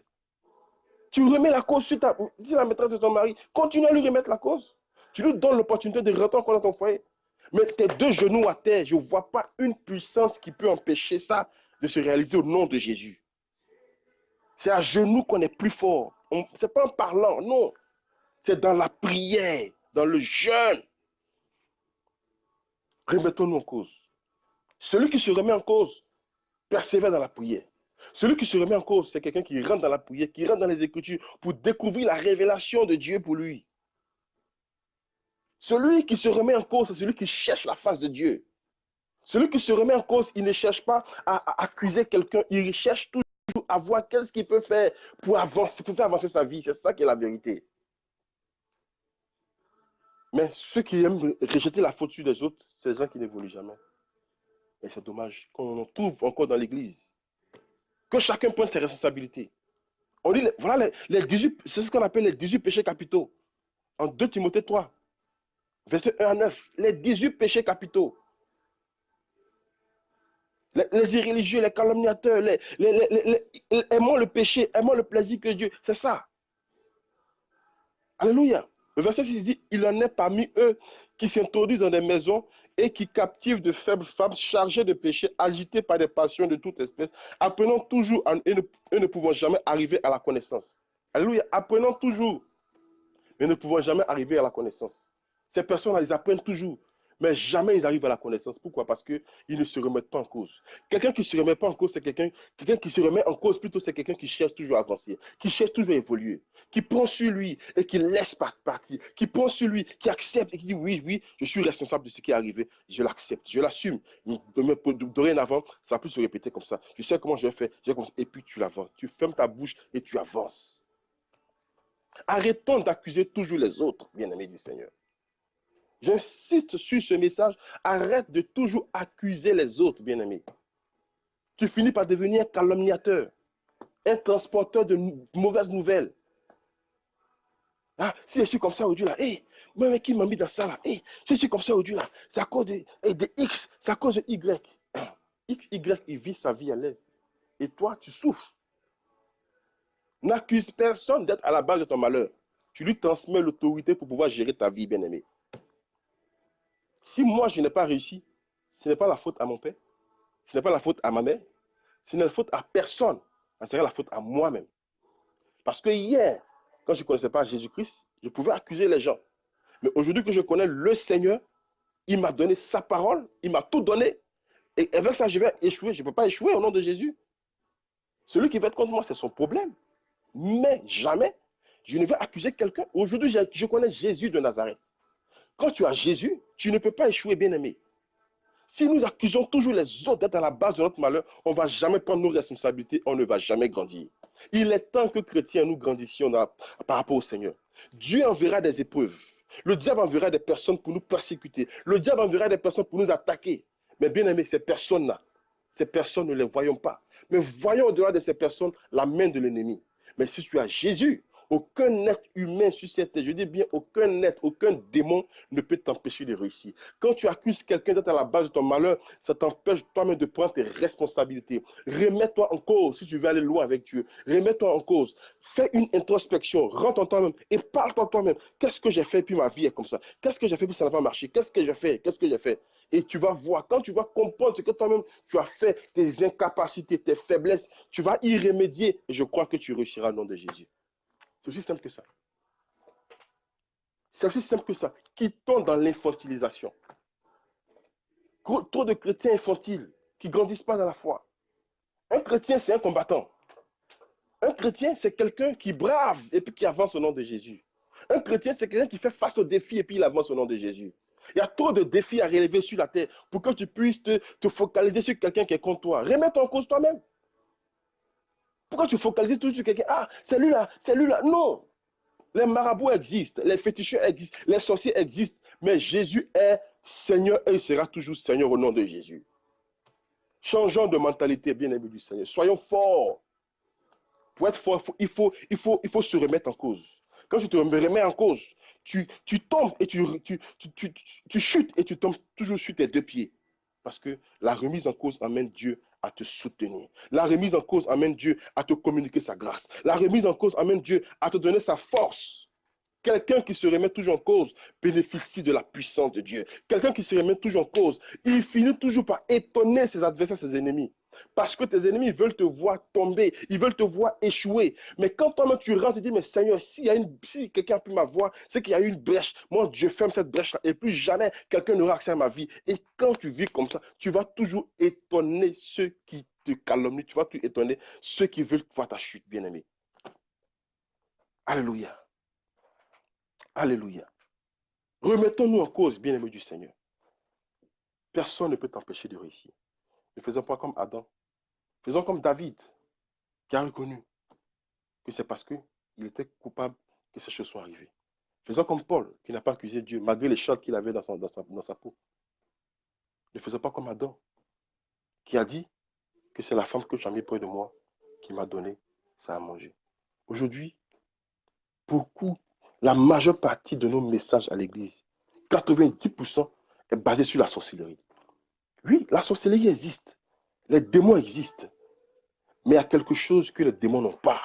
Tu remets la cause sur la maîtresse de ton mari. Continue à lui remettre la cause. Tu lui donnes l'opportunité de rentrer encore dans ton foyer. Mais tes deux genoux à terre, je ne vois pas une puissance qui peut empêcher ça de se réaliser au nom de Jésus. C'est à genoux qu'on est plus fort. Ce n'est pas en parlant, non. C'est dans la prière, dans le jeûne. Remettons-nous en cause. Celui qui se remet en cause persévère dans la prière. Celui qui se remet en cause, c'est quelqu'un qui rentre dans la prière, qui rentre dans les Écritures pour découvrir la révélation de Dieu pour lui. Celui qui se remet en cause, c'est celui qui cherche la face de Dieu. Celui qui se remet en cause, il ne cherche pas à accuser quelqu'un, il cherche toujours à voir qu'est-ce qu'il peut faire pour avancer, pour faire avancer sa vie. C'est ça qui est la vérité. Mais ceux qui aiment rejeter la faute sur les autres, c'est les gens qui n'évoluent jamais. Et c'est dommage qu'on en trouve encore dans l'Église. Que chacun prenne ses responsabilités. On dit, voilà les 18, c'est ce qu'on appelle les 18 péchés capitaux. En 2 Timothée 3, verset 1 à 9. Les 18 péchés capitaux. Les irréligieux, les calomniateurs, aimons le péché, aimons le plaisir que Dieu. C'est ça. Alléluia. Le verset 6 dit, il en est parmi eux qui s'introduisent dans des maisons et qui captivent de faibles femmes chargées de péché, agitées par des passions de toute espèce, apprenant toujours et ne pouvant jamais arriver à la connaissance. Alléluia. Apprenant toujours, mais ne pouvant jamais arriver à la connaissance. Ces personnes-là, ils apprennent toujours, Mais jamais ils arrivent à la connaissance. Pourquoi? Parce qu'ils ne se remettent pas en cause. Quelqu'un qui ne se remet pas en cause, c'est quelqu'un qui se remet en cause plutôt, c'est quelqu'un qui cherche toujours à avancer, qui cherche toujours à évoluer, qui prend sur lui et qui laisse partir, qui prend sur lui, qui accepte et qui dit oui, oui, je suis responsable de ce qui est arrivé, je l'accepte, je l'assume. Dorénavant, ça va plus se répéter comme ça. Je sais comment je vais faire, et puis tu l'avances. Tu fermes ta bouche et tu avances. Arrêtons d'accuser toujours les autres, bien-aimés du Seigneur. J'insiste sur ce message. Arrête de toujours accuser les autres, bien-aimés. Tu finis par devenir un calomniateur, un transporteur de mauvaises nouvelles. Ah, si je suis comme ça aujourd'hui, là, hey, moi, qui m'a mis dans ça, là, hey, si je suis comme ça aujourd'hui, là, c'est à cause de X, c'est à cause de Y. X, Y, il vit sa vie à l'aise. Et toi, tu souffres. N'accuse personne d'être à la base de ton malheur. Tu lui transmets l'autorité pour pouvoir gérer ta vie, bien-aimé. Si moi, je n'ai pas réussi, ce n'est pas la faute à mon père, ce n'est pas la faute à ma mère, ce n'est la faute à personne, ce serait la faute à moi-même. Parce que hier, quand je ne connaissais pas Jésus-Christ, je pouvais accuser les gens. Mais aujourd'hui que je connais le Seigneur, il m'a donné sa parole, il m'a tout donné. Et avec ça, je vais échouer. Je ne peux pas échouer au nom de Jésus. Celui qui va être contre moi, c'est son problème. Mais jamais, je ne vais accuser quelqu'un. Aujourd'hui, je connais Jésus de Nazareth. Quand tu as Jésus, tu ne peux pas échouer, bien-aimé. Si nous accusons toujours les autres d'être à la base de notre malheur, on ne va jamais prendre nos responsabilités, on ne va jamais grandir. Il est temps que chrétiens, nous grandissions par rapport au Seigneur. Dieu enverra des épreuves. Le diable enverra des personnes pour nous persécuter. Le diable enverra des personnes pour nous attaquer. Mais bien aimé, ces personnes-là, ces personnes, ne les voyons pas. Mais voyons au-delà de ces personnes la main de l'ennemi. Mais si tu as Jésus, aucun être humain sur cette terre, je dis bien aucun être, aucun démon ne peut t'empêcher de réussir. Quand tu accuses quelqu'un d'être à la base de ton malheur, ça t'empêche toi-même de prendre tes responsabilités. Remets-toi en cause si tu veux aller loin avec Dieu. Remets-toi en cause. Fais une introspection, rentre en toi-même et parle-toi toi-même. Qu'est-ce que j'ai fait puis ma vie est comme ça? Qu'est-ce que j'ai fait puis ça n'a pas marché? Qu'est-ce que j'ai fait? Qu'est-ce que j'ai fait? Et tu vas voir, quand tu vas comprendre ce que toi-même tu as fait, tes incapacités, tes faiblesses, tu vas y remédier et je crois que tu réussiras au nom de Jésus. C'est aussi simple que ça. C'est aussi simple que ça. Quittons dans l'infantilisation. Trop de chrétiens infantiles qui ne grandissent pas dans la foi. Un chrétien, c'est un combattant. Un chrétien, c'est quelqu'un qui brave et puis qui avance au nom de Jésus. Un chrétien, c'est quelqu'un qui fait face aux défis et puis il avance au nom de Jésus. Il y a trop de défis à relever sur la terre pour que tu puisses te focaliser sur quelqu'un qui est contre toi. Remets-toi en cause toi-même. Pourquoi tu focalises toujours sur quelqu'un? Ah, c'est lui là, c'est lui là. Non. Les marabouts existent, les féticheurs existent, les sorciers existent, mais Jésus est Seigneur et il sera toujours Seigneur au nom de Jésus. Changeons de mentalité, bien-aimés du Seigneur. Soyons forts. Pour être fort, il faut se remettre en cause. Quand tu te remets en cause, tu tombes et tu chutes et tu tombes toujours sur tes deux pieds. Parce que la remise en cause amène Dieu à te soutenir. La remise en cause amène Dieu à te communiquer sa grâce. La remise en cause amène Dieu à te donner sa force. Quelqu'un qui se remet toujours en cause bénéficie de la puissance de Dieu. Quelqu'un qui se remet toujours en cause, il finit toujours par étonner ses adversaires, ses ennemis. Parce que tes ennemis veulent te voir tomber, ils veulent te voir échouer. Mais quand toi-même tu rentres, tu dis, mais Seigneur, si quelqu'un a pu m'avoir, c'est qu'il y a eu une brèche. Moi, Dieu ferme cette brèche-là et plus jamais quelqu'un n'aura accès à ma vie. Et quand tu vis comme ça, tu vas toujours étonner ceux qui te calomnient, tu vas toujours étonner ceux qui veulent voir ta chute, bien-aimé. Alléluia. Alléluia. Remettons-nous en cause, bien-aimés du Seigneur. Personne ne peut t'empêcher de réussir. Ne faisons pas comme Adam. Faisons comme David, qui a reconnu que c'est parce qu'il était coupable que ces choses sont arrivées. Faisons comme Paul, qui n'a pas accusé Dieu, malgré les chocs qu'il avait dans sa peau. Ne faisons pas comme Adam, qui a dit que c'est la femme que j'ai mis près de moi qui m'a donné ça à manger. Aujourd'hui, la majeure partie de nos messages à l'église, 90% est basé sur la sorcellerie. Oui, la sorcellerie existe. Les démons existent. Mais il y a quelque chose que les démons n'ont pas.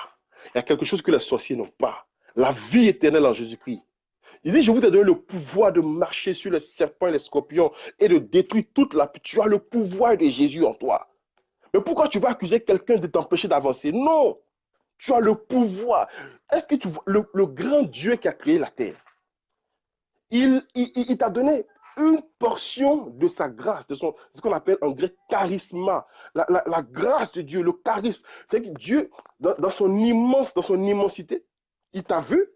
Il y a quelque chose que les sorciers n'ont pas. La vie éternelle en Jésus-Christ. Il dit, je vous ai donné le pouvoir de marcher sur les serpents et les scorpions et de détruire toute la... Tu as le pouvoir de Jésus en toi. Mais pourquoi tu vas accuser quelqu'un de t'empêcher d'avancer? Non. Tu as le pouvoir. Est-ce que tu vois le grand Dieu qui a créé la terre? Il t'a donné une portion de sa grâce, de ce qu'on appelle en grec charisma, la grâce de Dieu, le charisme. C'est que Dieu, dans son immensité, il t'a vu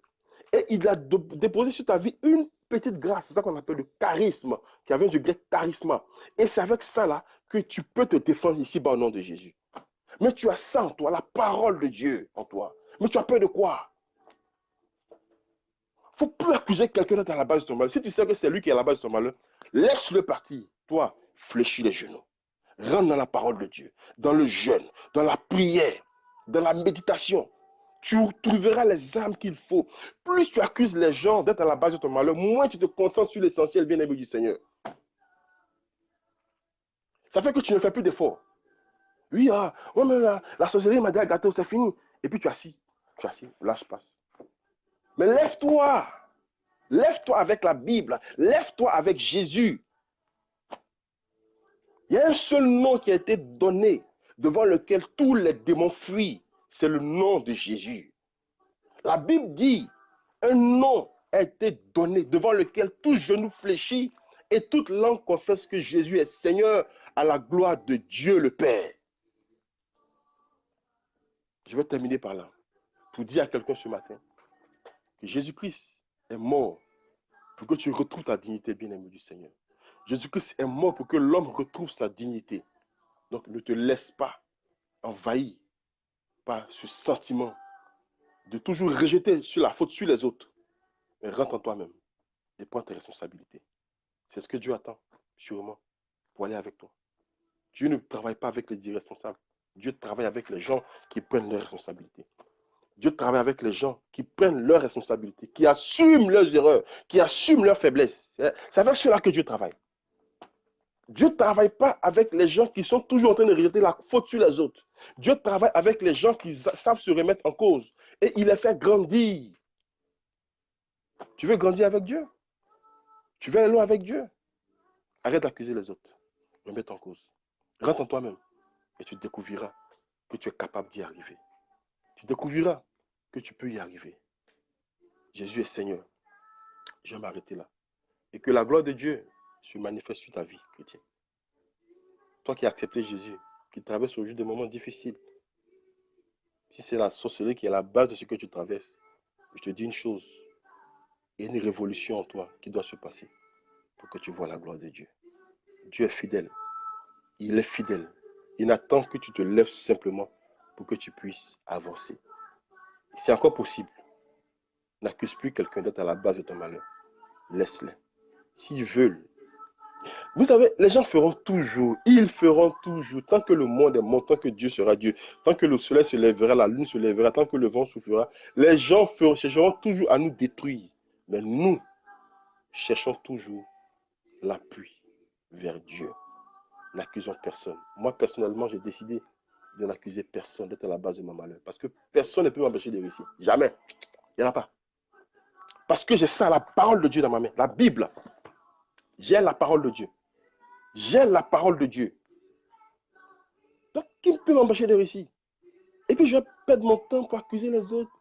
et il a déposé sur ta vie une petite grâce. C'est ça qu'on appelle le charisme, qui vient du grec charisma. Et c'est avec ça là que tu peux te défendre ici-bas au nom de Jésus. Mais tu as ça en toi, la parole de Dieu en toi. Mais tu as peur de quoi? Il ne faut plus accuser quelqu'un d'être à la base de ton malheur. Si tu sais que c'est lui qui est à la base de ton malheur, laisse-le partir. Toi, fléchis les genoux. Rentre dans la parole de Dieu, dans le jeûne, dans la prière, dans la méditation. Tu trouveras les armes qu'il faut. Plus tu accuses les gens d'être à la base de ton malheur, moins tu te concentres sur l'essentiel bien-aimé du Seigneur. Ça fait que tu ne fais plus d'efforts. Oui, ouais, mais la sorcellerie m'a dit à gâteau, c'est fini. Et puis tu es assis. Là je passe. Mais lève-toi. Lève-toi avec la Bible. Lève-toi avec Jésus. Il y a un seul nom qui a été donné devant lequel tous les démons fuient. C'est le nom de Jésus. La Bible dit, un nom a été donné devant lequel tout genou fléchit et toute langue confesse que Jésus est Seigneur à la gloire de Dieu le Père. Je vais terminer par là pour dire à quelqu'un ce matin que Jésus-Christ est mort pour que tu retrouves ta dignité, bien-aimé du Seigneur. Jésus-Christ est mort pour que l'homme retrouve sa dignité. Donc ne te laisse pas envahir par ce sentiment de toujours rejeter sur la faute sur les autres. Mais rentre en toi-même et prends tes responsabilités. C'est ce que Dieu attend, sûrement, pour aller avec toi. Dieu ne travaille pas avec les irresponsables. Dieu travaille avec les gens qui prennent leurs responsabilités. Dieu travaille avec les gens qui prennent leurs responsabilités, qui assument leurs erreurs, qui assument leurs faiblesses. C'est avec cela que Dieu travaille. Dieu ne travaille pas avec les gens qui sont toujours en train de rejeter la faute sur les autres. Dieu travaille avec les gens qui savent se remettre en cause. Et il les fait grandir. Tu veux grandir avec Dieu? Tu veux aller loin avec Dieu? Arrête d'accuser les autres. Remets-toi en cause. Rentre en toi-même. Et tu découvriras que tu es capable d'y arriver. Tu découvriras que tu peux y arriver. Jésus est Seigneur. Je vais m'arrêter là. Et que la gloire de Dieu se manifeste sur ta vie chrétienne. Toi qui as accepté Jésus, qui traverse aujourd'hui des moments difficiles, si c'est la sorcellerie qui est la base de ce que tu traverses, je te dis une chose, il y a une révolution en toi qui doit se passer pour que tu vois la gloire de Dieu. Dieu est fidèle. Il est fidèle. Il n'attend que tu te lèves simplement pour que tu puisses avancer. C'est encore possible. N'accuse plus quelqu'un d'être à la base de ton malheur. Laisse-les. S'ils veulent. Vous savez, les gens feront toujours, ils feront toujours, tant que le monde est monde, tant que Dieu sera Dieu, tant que le soleil se lèvera, la lune se lèvera, tant que le vent soufflera, les gens chercheront toujours à nous détruire. Mais nous cherchons toujours l'appui vers Dieu. N'accusons personne. Moi, personnellement, j'ai décidé de n'accuser personne, d'être à la base de mon malheur. Parce que personne ne peut m'empêcher de réussir. Jamais. Il n'y en a pas. Parce que j'ai ça, la parole de Dieu dans ma main, la Bible. J'ai la parole de Dieu. J'ai la parole de Dieu. Donc, qui peut m'empêcher de réussir? Et puis, je vais perdre mon temps pour accuser les autres.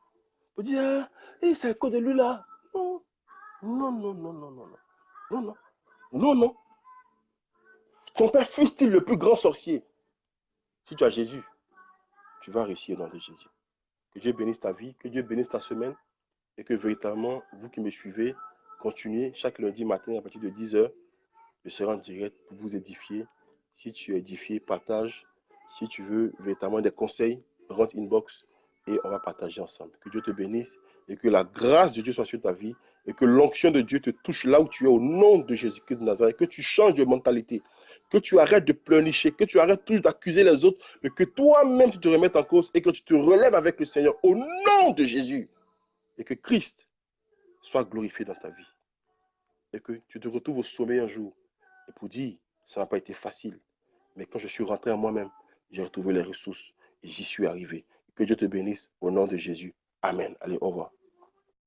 Pour dire, c'est à cause de lui là. Non, non, non, non, non, non, non. Non, non. Non, non. Ton père fût-il le plus grand sorcier. Si tu as Jésus, tu vas réussir au nom de Jésus. Que Dieu bénisse ta vie, que Dieu bénisse ta semaine. Et que véritablement, vous qui me suivez, continuez chaque lundi matin à partir de 10h. Je serai en direct pour vous édifier. Si tu es édifié, partage. Si tu veux véritablement des conseils, rentre inbox et on va partager ensemble. Que Dieu te bénisse et que la grâce de Dieu soit sur ta vie et que l'onction de Dieu te touche là où tu es au nom de Jésus-Christ de Nazareth. Que tu changes de mentalité, que tu arrêtes de pleurnicher, que tu arrêtes toujours d'accuser les autres, mais que toi-même tu te remettes en cause et que tu te relèves avec le Seigneur au nom de Jésus. Et que Christ soit glorifié dans ta vie. Et que tu te retrouves au sommet un jour. Et pour dire, ça n'a pas été facile. Mais quand je suis rentré en moi-même, j'ai retrouvé les ressources et j'y suis arrivé. Que Dieu te bénisse au nom de Jésus. Amen. Allez, au revoir.